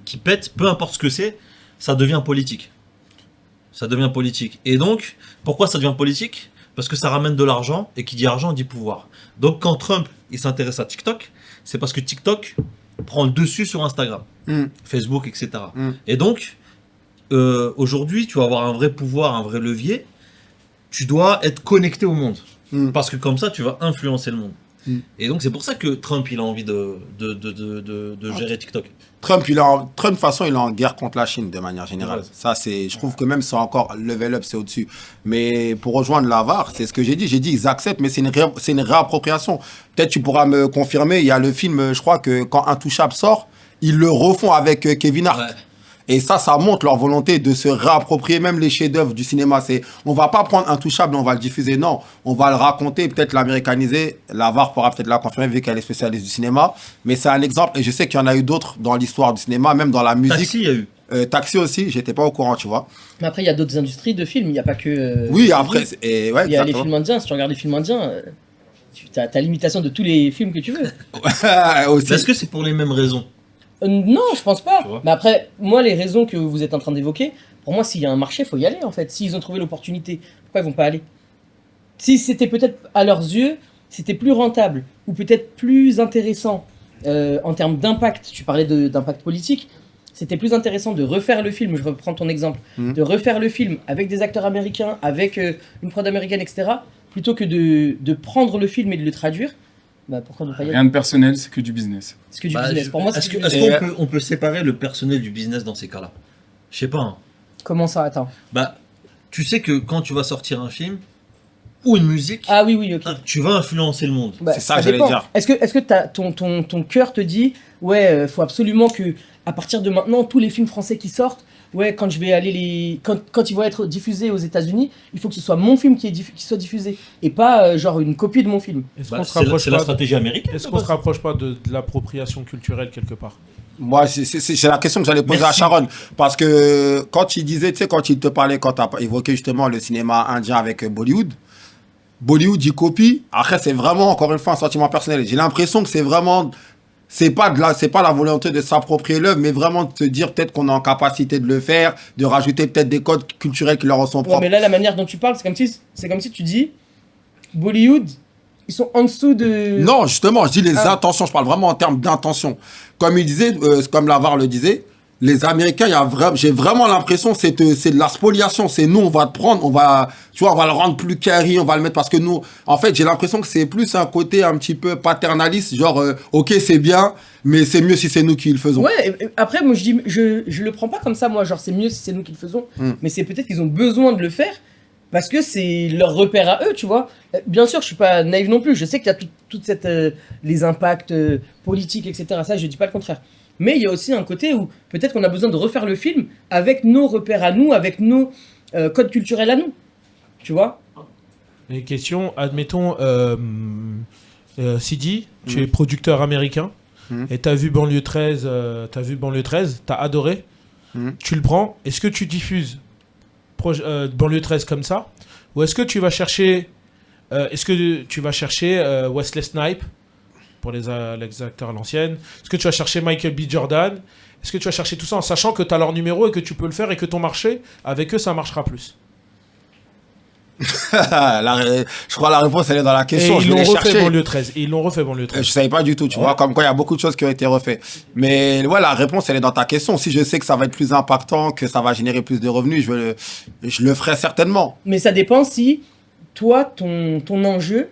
qui pète, peu importe ce que c'est, ça devient politique. Ça devient politique. Et donc, pourquoi ça devient politique? Parce que ça ramène de l'argent, et qui dit argent dit pouvoir. Donc quand Trump il s'intéresse à TikTok, c'est parce que TikTok prend le dessus sur Instagram, Facebook, etc. Et donc, aujourd'hui, tu vas avoir un vrai pouvoir, un vrai levier. Tu dois être connecté au monde. Parce que comme ça, tu vas influencer le monde. Et donc, c'est pour ça que Trump, il a envie de gérer TikTok. Trump, de toute façon, il est en guerre contre la Chine de manière générale. Ouais. Ça, je trouve que même c'est encore level up, c'est au-dessus. Mais pour rejoindre Lavar, c'est ce que j'ai dit. J'ai dit, ils acceptent, mais c'est une réappropriation. Peut-être tu pourras me confirmer. Il y a le film, je crois que quand Intouchable sort, ils le refont avec Kevin Hart. Ouais. Et ça montre leur volonté de se réapproprier même les chefs-d'œuvre du cinéma. On va pas prendre Intouchable, on va le diffuser. Non, on va le raconter, peut-être l'américaniser. Lavar pourra peut-être la confirmer vu qu'elle est spécialiste du cinéma. Mais c'est un exemple, et je sais qu'il y en a eu d'autres dans l'histoire du cinéma, même dans la musique. Taxi, il y a eu. Taxi aussi, j'étais pas au courant, tu vois. Mais après, il y a d'autres industries de films. Il n'y a pas que... Oui, après, ouais, il y a les exactement. films indiens. Si tu regardes les films indiens, tu as l'imitation de tous les films que tu veux. Aussi. Mais est-ce que c'est pour les mêmes raisons? Non, je pense pas. Tu vois. Mais après, moi, les raisons que vous êtes en train d'évoquer, pour moi, s'il y a un marché, faut y aller en fait. S'ils ont trouvé l'opportunité, pourquoi ils vont pas aller? Si c'était peut-être à leurs yeux, c'était plus rentable ou peut-être plus intéressant en termes d'impact. Tu parlais d'impact politique. C'était plus intéressant de refaire le film. Je reprends ton exemple, de refaire le film avec des acteurs américains, avec une prod américaine, etc. Plutôt que de prendre le film et de le traduire. Bah, pourquoi ne pas y aller? Rien de personnel, c'est que du business. C'est que du business. Pour moi, c'est Est-ce que du business. qu'on peut séparer le personnel du business dans ces cas-là? Je sais pas. Hein. Comment ça? Attends. Bah, tu sais que quand tu vas sortir un film ou une musique, Ah oui, ok. tu vas influencer le monde. C'est ça que j'allais dépend. dire. Est-ce que ton cœur te dit, ouais, faut absolument que, à partir de maintenant, tous les films français qui sortent, ouais, quand je vais aller quand ils vont être diffusés aux États-Unis, il faut que ce soit mon film qui soit diffusé et pas genre une copie de mon film. Est-ce Bah, qu'on se c'est la rapproche pas stratégie américaine. Est-ce qu'on se rapproche pas de l'appropriation culturelle quelque part? Moi, c'est la question que j'allais poser Merci. à Sharon. Parce que quand il disait, tu sais, quand il te parlait, quand tu as évoqué justement le cinéma indien avec Bollywood, il copie. Après, c'est vraiment, encore une fois, un sentiment personnel. J'ai l'impression que c'est vraiment. C'est pas la volonté de s'approprier l'œuvre, mais vraiment de se dire peut-être qu'on est en capacité de le faire, de rajouter peut-être des codes culturels qui leur sont Ouais, propres. mais là, la manière dont tu parles, c'est comme si tu dis, Bollywood, ils sont en dessous de. Non, justement, je dis les Ah. intentions. Je parle vraiment en termes d'intention. Comme il disait, comme Lavar le disait, les Américains, j'ai vraiment l'impression que c'est de la spoliation. C'est nous, on va te prendre, on va le rendre plus carré, on va le mettre parce que nous, en fait, j'ai l'impression que c'est plus un côté un petit peu paternaliste, genre, ok, c'est bien, mais c'est mieux si c'est nous qui le faisons. Ouais, et après, moi, je le prends pas comme ça, moi, genre, c'est mieux si c'est nous qui le faisons, mais c'est peut-être qu'ils ont besoin de le faire parce que c'est leur repère à eux, tu vois. Bien sûr, je suis pas naïf non plus, je sais qu'il y a toute cette. Les impacts politiques, etc. Ça, je dis pas le contraire. Mais il y a aussi un côté où peut-être qu'on a besoin de refaire le film avec nos repères à nous, avec nos codes culturels à nous. Tu vois? Et question, admettons, Sidi, tu es producteur américain, et t'as vu Banlieue 13, t'as adoré, tu le prends, est-ce que tu diffuses Banlieue 13 comme ça, ou est-ce que tu vas chercher, Wesley Snipes, pour les acteurs à l'ancienne, est-ce que tu vas chercher Michael B. Jordan, est-ce que tu vas chercher tout ça en sachant que tu as leur numéro et que tu peux le faire et que ton marché, avec eux, ça marchera plus? Je crois que la réponse, elle est dans la Et question. ils Je vais l'ont les refait chercher. banlieue 13. Et ils l'ont refait banlieue 13. Je savais pas du tout, tu vois, comme quoi il y a beaucoup de choses qui ont été refaites. Mais ouais, la réponse, elle est dans ta question. Si je sais que ça va être plus impactant, que ça va générer plus de revenus, je le ferai certainement. Mais ça dépend si toi, ton enjeu,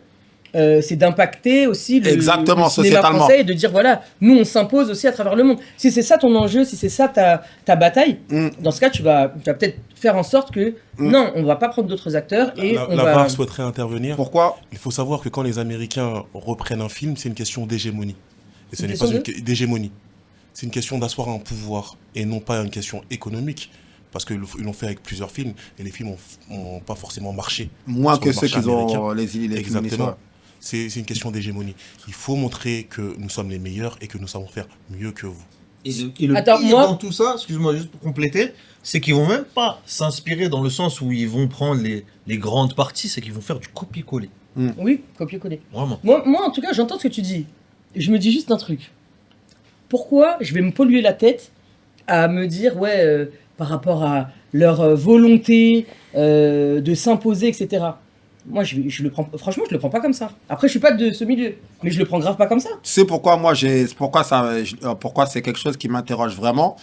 c'est d'impacter aussi Exactement, le cinéma sociétalement. français et de dire voilà, nous on s'impose aussi à travers le monde. Si c'est ça ton enjeu, si c'est ça ta bataille, dans ce cas tu vas peut-être faire en sorte que non, on va pas prendre d'autres acteurs et La on la va. VAR souhaiterait intervenir. Pourquoi? Il faut savoir que quand les Américains reprennent un film, c'est une question d'hégémonie. Et ce Une n'est pas question d'hégémonie. C'est une question d'asseoir un pouvoir et non pas une question économique. Parce qu'ils l'ont fait avec plusieurs films et les films n'ont pas forcément marché. Moins sur que le ceux marché qui ont américain. les films. Exactement. C'est une question d'hégémonie. Il faut montrer que nous sommes les meilleurs et que nous savons faire mieux que vous. Et le Attends, pire moi- dans tout ça, excuse-moi juste pour compléter, c'est qu'ils vont même pas s'inspirer dans le sens où ils vont prendre les grandes parties, c'est qu'ils vont faire du copier-coller. Oui, copier-coller. Vraiment. Moi, en tout cas, j'entends ce que tu dis. Je me dis juste un truc. Pourquoi je vais me polluer la tête à me dire, ouais, par rapport à leur volonté de s'imposer, etc. Moi, je le prends, franchement, je le prends pas comme ça. Après, je suis pas de ce milieu, mais je le prends grave pas comme ça. Tu sais pourquoi pourquoi c'est quelque chose qui m'interroge vraiment.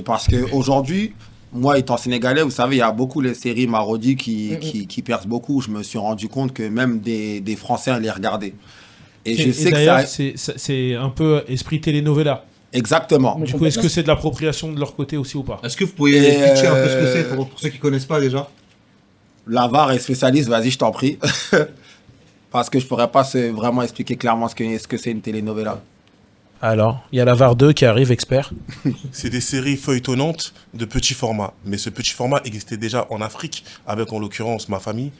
Parce que aujourd'hui, moi étant sénégalais, vous savez, il y a beaucoup les séries Marodi qui percent beaucoup. Je me suis rendu compte que même des Français les regardaient. Et je sais que d'ailleurs, ça. c'est un peu esprit telenovela. Exactement. Mais Du coup, est-ce que c'est de l'appropriation de leur côté aussi ou pas? Est-ce que vous pourriez Et, pitcher un peu ce que c'est pour ceux qui connaissent pas déjà? La VAR est spécialiste, vas-y, je t'en prie. Parce que je pourrais pas vraiment expliquer clairement ce que c'est une telenovela. Alors, il y a la VAR 2 qui arrive, expert. C'est des séries feuilletonnantes de petit format. Mais ce petit format existait déjà en Afrique, avec en l'occurrence ma famille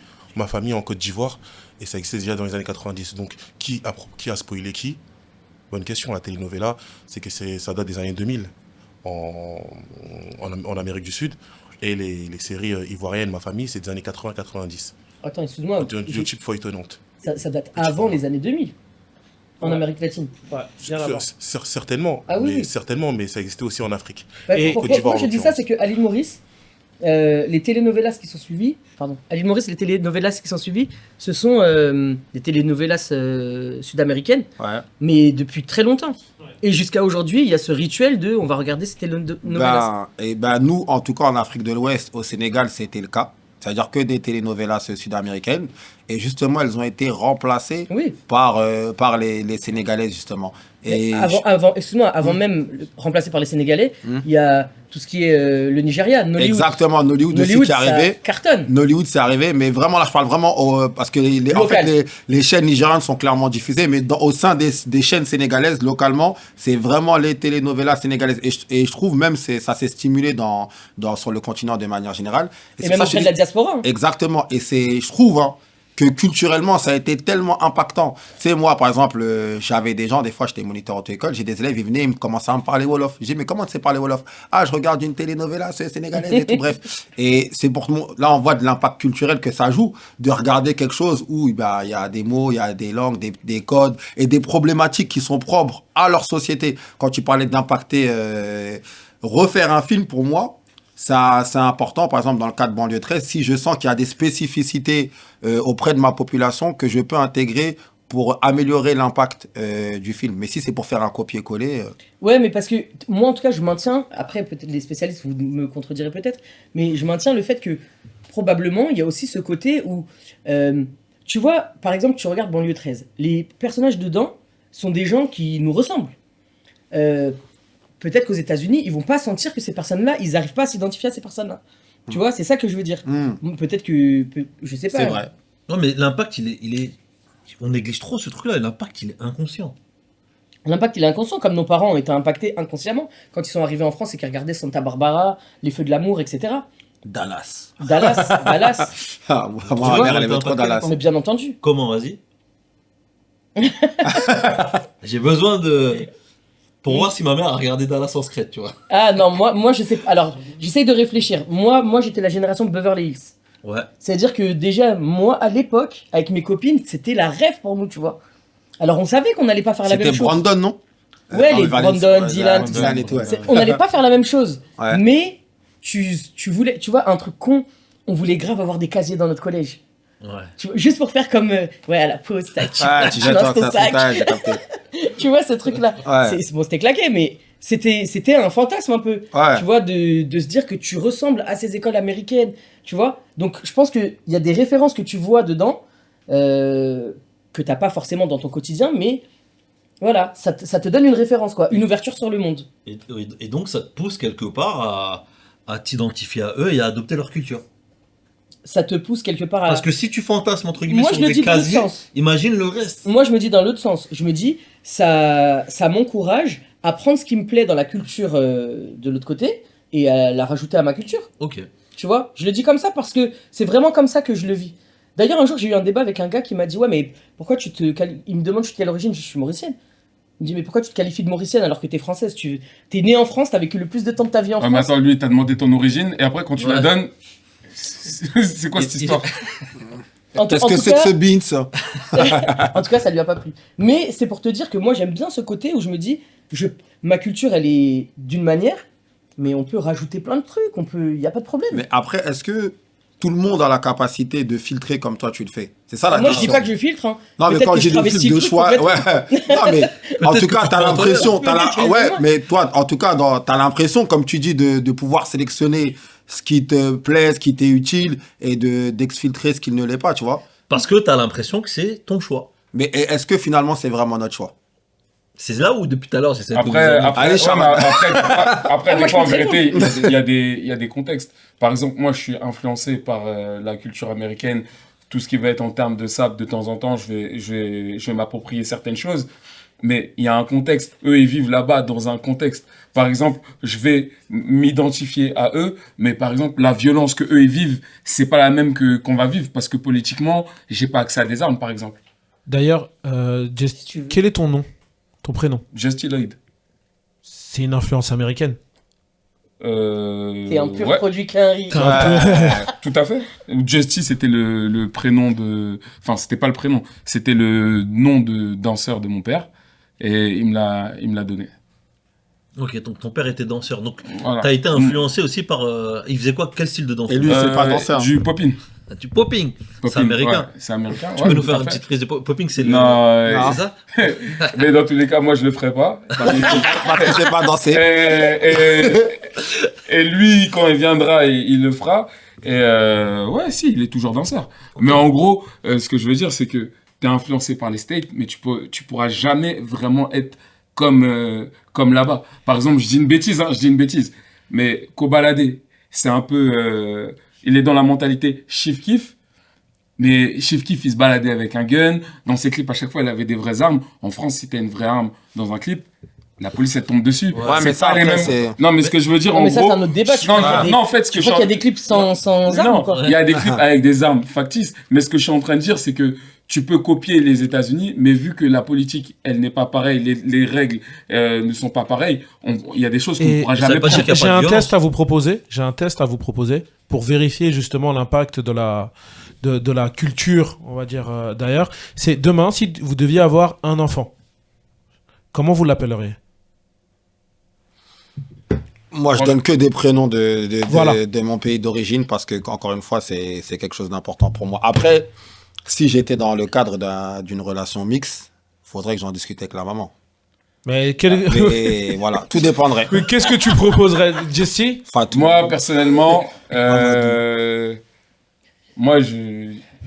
en Côte d'Ivoire. Et ça existait déjà dans les années 90. Donc, qui a spoilé qui? Bonne question. La telenovela, c'est que ça date des années 2000 en Amérique du Sud. Et les séries ivoiriennes, ma famille, c'est des années 80-90. Attends, excuse-moi. De type feuilletonnante. Ça date avant les années 2000 en Amérique latine. Ouais, bien avant. Certainement. Ah oui, mais, oui. certainement, mais ça existait aussi en Afrique. Bah, Et pourquoi Côte d'Ivoire, je en dis ça, l'occurrence. c'est que à l'île Maurice, les telenovelas qui sont suivies, à l'île Maurice, les telenovelas qui sont suivies, ce sont des telenovelas sud-américaines, Ouais. mais depuis très longtemps. Et jusqu'à aujourd'hui, il y a ce rituel de on va regarder ces telenovelas. Nous, en tout cas en Afrique de l'Ouest, au Sénégal, c'était le cas. C'est-à-dire que des telenovelas sud-américaines. Et justement, elles ont été remplacées Oui. par les Sénégalaises, justement. Et Avant même remplacé par les Sénégalais, il y a tout ce qui est le Nigeria, Nollywood. exactement, Nollywood aussi qui est ça arrivé. cartonne. Nollywood, c'est arrivé, mais vraiment, là, je parle vraiment parce que en fait, les chaînes nigérianes sont clairement diffusées, mais au sein des chaînes sénégalaises, localement, c'est vraiment les telenovelas sénégalaises. Et je trouve même ça s'est stimulé sur le continent de manière générale. Et c'est même pour ça que auprès de la diaspora. hein. Exactement. Et je trouve que culturellement, ça a été tellement impactant. Tu sais, moi, par exemple, j'avais des gens, des fois, j'étais moniteur auto-école, j'ai des élèves, ils venaient, ils commençaient à me parler Wolof. J'ai dit, mais comment tu sais parler Wolof? Ah, je regarde une télénovela sénégalaise et tout, bref. Et c'est là, on voit de l'impact culturel que ça joue, de regarder quelque chose où il y a des mots, il y a des langues, des codes et des problématiques qui sont propres à leur société. Quand tu parlais d'impacter, refaire un film, pour moi, ça, c'est important, par exemple, dans le cas de Banlieue 13, si je sens qu'il y a des spécificités auprès de ma population que je peux intégrer pour améliorer l'impact du film. Mais si c'est pour faire un copier-coller... Ouais, mais parce que moi, en tout cas, je maintiens, après, peut-être les spécialistes, vous me contredirez peut-être, mais je maintiens le fait que probablement, il y a aussi ce côté où, tu vois, par exemple, tu regardes Banlieue 13, les personnages dedans sont des gens qui nous ressemblent. Peut-être qu'aux États-Unis, ils vont pas sentir que ces personnes-là, ils n'arrivent pas à s'identifier à ces personnes-là. Tu vois, c'est ça que je veux dire. Peut-être que, je sais pas. C'est vrai. Non, mais l'impact, il est... On néglige trop ce truc-là, et l'impact, il est inconscient. L'impact, il est inconscient, comme nos parents ont été impactés inconsciemment quand ils sont arrivés en France et qu'ils regardaient Santa Barbara, Les Feux de l'amour, etc. Dallas. Dallas, Ah, moi, Tu ma vois, mère, elle aimait trop Dallas. on est bien entendu. Comment, vas-y? J'ai besoin de... Pour voir si ma mère a regardé Dallas en secret, tu vois. Ah non, moi je sais pas. Alors, j'essaye de réfléchir. Moi j'étais la génération de Beverly Hills. Ouais. C'est-à-dire que déjà, moi, à l'époque, avec mes copines, c'était la rêve pour nous, tu vois. Alors, on savait qu'on n'allait pas faire la même C'était chose. Brandon, non? Ouais, Dans les le Valley- Brandon, ouais, Dylan, tout Dylan ça. et tout, ouais. On n'allait pas faire la même chose. Ouais. Mais tu voulais, tu vois, un truc con. on voulait grave avoir des casiers dans notre collège. Ouais. Tu vois, juste pour faire comme, ouais, à la pause, tac, Ah, tu jettes lances ton ton sac. sac, j'ai capté. Tu vois, ce truc-là. Ouais. Bon, c'était claqué, mais c'était un fantasme un peu. Ouais. Tu vois, de se dire que tu ressembles à ces écoles américaines. Tu vois. Donc, je pense qu'il y a des références que tu vois dedans, que t'as pas forcément dans ton quotidien, mais voilà, ça te donne une référence, quoi. Une ouverture sur le monde. Et donc, ça te pousse quelque part à t'identifier à eux et à adopter leur culture. Ça te pousse quelque part à... Parce que si tu fantasmes, entre guillemets, Moi, sur je le des dis de l'autre casiers, sens. imagine le reste. Moi, je me dis dans l'autre sens. Je me dis, ça m'encourage à prendre ce qui me plaît dans la culture de l'autre côté et à la rajouter à ma culture. Ok. Tu vois, je le dis comme ça parce que c'est vraiment comme ça que je le vis. D'ailleurs, un jour, j'ai eu un débat avec un gars qui m'a dit, ouais, mais pourquoi il me demande je suis de quelle origine, je suis mauricienne. Il me dit, mais pourquoi tu te qualifies de mauricienne alors que t'es française? T'es né en France, t'as vécu le plus de temps de ta vie en Ouais, mais France. attends, lui, il t'a demandé ton origine, et après, quand tu la Ouais. donnes, c'est quoi cette histoire? Qu'est-ce que c'est que ce bean, ça? En tout cas, ça lui a pas plu. Mais c'est pour te dire que moi, j'aime bien ce côté où je me dis, ma culture, elle est d'une manière, mais on peut rajouter plein de trucs, il y a pas de problème. Mais après, est-ce que tout le monde a la capacité de filtrer comme toi tu le fais? C'est ça la Moi, je dis question. pas que je filtre. Hein. Non, mais Peut-être quand que j'ai je des travestis filtres le de truc choix, complètement. ouais. Non, mais en Peut-être tout que cas, tu t'as peux l'impression, entendre. ouais, mais toi, en tout cas, t'as l'impression, comme tu dis, de pouvoir sélectionner ce qui te plaît, ce qui t'est utile, et d'exfiltrer ce qui ne l'est pas, tu vois. Parce que t'as l'impression que c'est ton choix. Mais est-ce que finalement, c'est vraiment notre choix? C'est là où, depuis tout à l'heure, j'essaie de vous Après, amener. après, Allez, ouais, Charles. mais après, Ah, moi, des fois, en je peux très vérité, il y a des contextes. Par exemple, moi, je suis influencé par la culture américaine. Tout ce qui va être en termes de sable, de temps en temps, je vais m'approprier certaines choses. Mais il y a un contexte. Eux, ils vivent là-bas dans un contexte. Par exemple, je vais m'identifier à eux, mais par exemple, la violence que eux ils vivent, c'est pas la même qu'on va vivre parce que politiquement, j'ai pas accès à des armes, par exemple. D'ailleurs, Jess, Si tu veux. quel est ton nom? Ton prénom? Justy Lloyd. C'est une influence américaine. T'es un pur ouais. produit qu'un riz. T'es un Tout à fait. Justy, c'était le prénom de... Enfin, c'était pas le prénom. C'était le nom de danseur de mon père. Et il me l'a donné. Ok, donc ton père était danseur. Donc, Voilà. t'as été influencé aussi par. Il faisait quoi? Quel style de danse? Et lui, c'est pas danseur. Du popping. Du popping. C'est américain. Ouais, c'est américain. Tu ouais, peux nous tout faire à une fait. petite prise de popping? C'est le. Non, C'est ça? mais dans tous les cas, moi, je le ferai pas. Parce que c'est pas danser. Et lui, quand il viendra, il le fera. Et ouais, si, il est toujours danseur. Mais en gros, ce que je veux dire, c'est que tu es influencé par les States, mais tu pourras jamais vraiment être comme là-bas. Par exemple, je dis une bêtise, mais Kobalade, c'est un peu... il est dans la mentalité chief-kiff, mais chief-kiff, il se baladait avec un gun. Dans ses clips, à chaque fois, il avait des vraies armes. En France, si tu as une vraie arme dans un clip, la police, elle tombe dessus. Ouais, C'est mais pas ça, les après, mêmes... c'est- Non, mais ce que je veux dire, Non, en mais ça, gros... c'est un autre débat. Tu Non, crois qu'il y a des- non, en fait, ce que Tu je crois qu'il y a des clips sans armes non, ou quoi? il y a des clips avec des armes factices. Mais ce que je suis en train de dire, c'est que tu peux copier les États-Unis, mais vu que la politique, elle n'est pas pareille, les règles ne sont pas pareilles, il y a des choses qu'on ne Et pourra ça jamais veut pas dire prendre. qu'il y a J'ai pas un de test violence. à vous proposer. J'ai un test à vous proposer pour vérifier justement l'impact de la culture, on va dire d'ailleurs. C'est demain, si vous deviez avoir un enfant, comment vous l'appelleriez? Moi, je donne que des prénoms Voilà. de mon pays d'origine parce que, encore une fois, c'est quelque chose d'important pour moi. Après, si j'étais dans le cadre d'une relation mixte, faudrait que j'en discute avec la maman. Mais quel- Et voilà, tout dépendrait. Mais qu'est-ce que tu proposerais, Jesse? Fatou. Moi, personnellement, moi,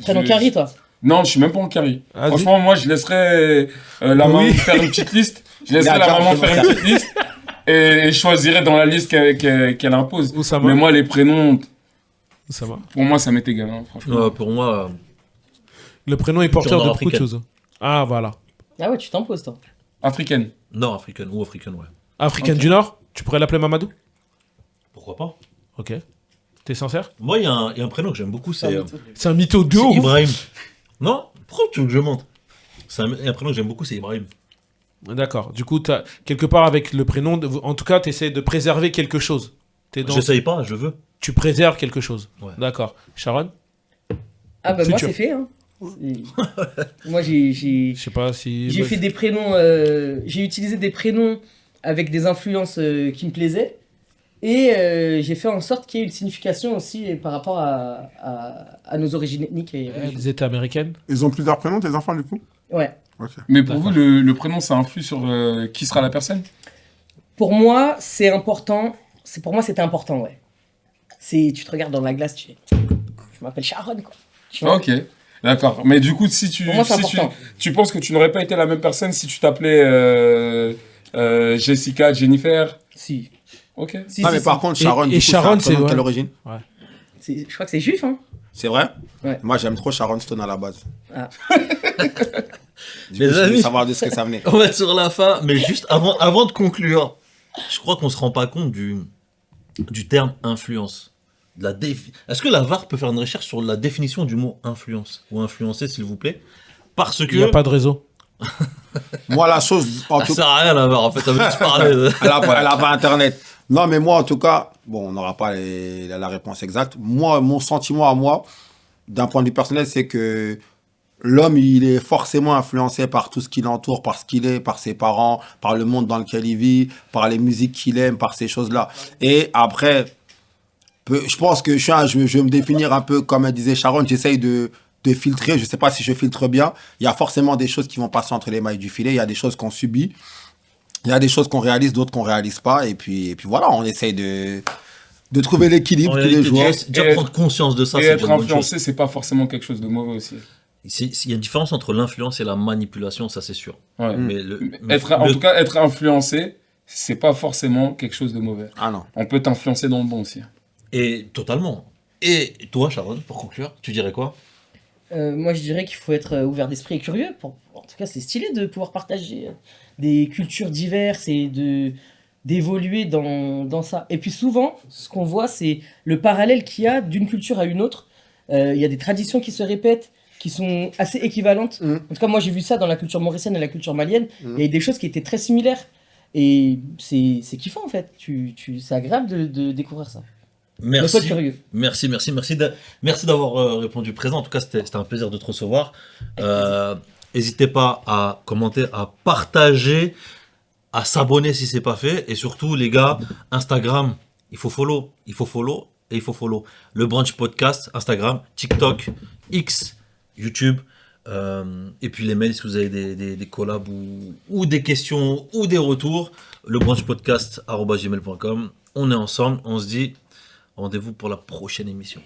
T'es en carry, toi? Non, je suis même pas en carry. Vas-y. Franchement, moi, je laisserais la maman Oui. faire une petite liste. Je Il a laisserais la déjà maman pris faire mon une petite liste et je choisirais dans la liste qu'elle impose. Oussama. Mais moi, les prénoms, Ça va. pour moi, ça m'est égal, hein, franchement. Pour moi, Le prénom est porteur de beaucoup de africaine. choses. Ah, voilà. Ah ouais, tu t'imposes, toi. Africaine. nord-africaine ou africaine, ouais. Africaine Ok. du Nord, tu pourrais l'appeler Mamadou? Pourquoi pas? Ok. T'es sincère? Moi, il y a un prénom que j'aime beaucoup, c'est C'est un mytho de c'est ouf. Ibrahim. Non? Pourquoi tu veux que je monte? Il y a un prénom que j'aime beaucoup, c'est Ibrahim. D'accord. Du coup, t'as quelque part avec le prénom, en tout cas, tu essaies de préserver quelque chose. J'essaye pas, je veux. Tu préserves quelque chose. Ouais. D'accord. Sharon? Ah bah moi, Futur. c'est fait, hein. Moi, j'ai Je sais pas si. J'ai fait des prénoms, j'ai utilisé des prénoms avec des influences qui me plaisaient. Et j'ai fait en sorte qu'il y ait une signification aussi par rapport à nos origines ethniques. Et Elles étaient américaines. Ils ont plusieurs prénoms, tes enfants, du coup? ouais. Ok. Mais pour vous, le prénom, ça influe sur qui sera la personne? Pour moi, c'est important. Pour moi, c'était important, ouais. Tu te regardes dans la glace, je m'appelle Sharon, quoi. Tu vois. Ok, d'accord. Mais du coup, si Pour moi, c'est si important. tu penses que tu n'aurais pas été la même personne si tu t'appelais Jessica, Jennifer? Si. Ok. Si, Ah, si, mais si. par contre, Et- Sharon, et du coup, Sharon, c'est un prénom de c'est- quelle ouais. origine? Je crois que c'est juif, hein. C'est vrai? Ouais. Moi, j'aime trop Sharon Stone à la base. Ah. Du Les coup, je voulais amis. savoir de ce que ça venait. On va être sur la fin, mais juste avant de conclure, je crois qu'on se rend pas compte du terme influence. Est-ce que la VAR peut faire une recherche sur la définition du mot influence ou influencer, s'il vous plaît? Parce que Il n'y a pas de réseau. Moi, la chose, en ça tout sert à rien la VAR, en fait, ça veut juste parler. elle a pas Internet. Non, mais moi, en tout cas, bon, on n'aura pas la réponse exacte. Moi, mon sentiment à moi, d'un point de vue personnel, c'est que l'homme, il est forcément influencé par tout ce qui l'entoure, par ce qu'il est, par ses parents, par le monde dans lequel il vit, par les musiques qu'il aime, par ces choses-là. Et après, je pense que je vais me définir un peu comme elle disait Sharon, j'essaye de filtrer, je sais pas si je filtre bien. Il y a forcément des choses qui vont passer entre les mailles du filet, il y a des choses qu'on subit, il y a des choses qu'on réalise, d'autres qu'on réalise pas, et puis voilà, on essaye de trouver l'équilibre En tous les réalité, jours. déjà Et prendre conscience de ça, Et c'est être déjà une bonne chose. influencé, c'est pas forcément quelque chose de mauvais aussi. Il y a une différence entre l'influence et la manipulation, ça c'est sûr. Ouais. Mais En tout cas, être influencé, c'est pas forcément quelque chose de mauvais. Ah non. On peut t'influencer dans le bon aussi. Et totalement. Et toi, Sharon, pour conclure, tu dirais quoi? Moi, je dirais qu'il faut être ouvert d'esprit et curieux. En tout cas, c'est stylé de pouvoir partager des cultures diverses et d'évoluer dans ça. Et puis souvent, ce qu'on voit, c'est le parallèle qu'il y a d'une culture à une autre. Il y a des traditions qui se répètent, qui sont assez équivalentes. Mm. En tout cas, moi, j'ai vu ça dans la culture mauricienne et la culture malienne. Mm. Il y a des choses qui étaient très similaires. Et c'est kiffant, en fait. C'est agréable de découvrir ça. Mais faut être Merci. curieux. Merci d'avoir répondu présent. En tout cas, c'était un plaisir de te recevoir. N'hésitez pas à commenter, à partager, à s'abonner si c'est pas fait. Et surtout, les gars, Instagram, il faut follow. Il faut follow et il faut follow. Le Brunch Podcast, Instagram, TikTok, X, YouTube. Et puis les mails, si vous avez des collabs ou des questions ou des retours, lebrunchpodcast@gmail.com. On est ensemble, on se dit rendez-vous pour la prochaine émission.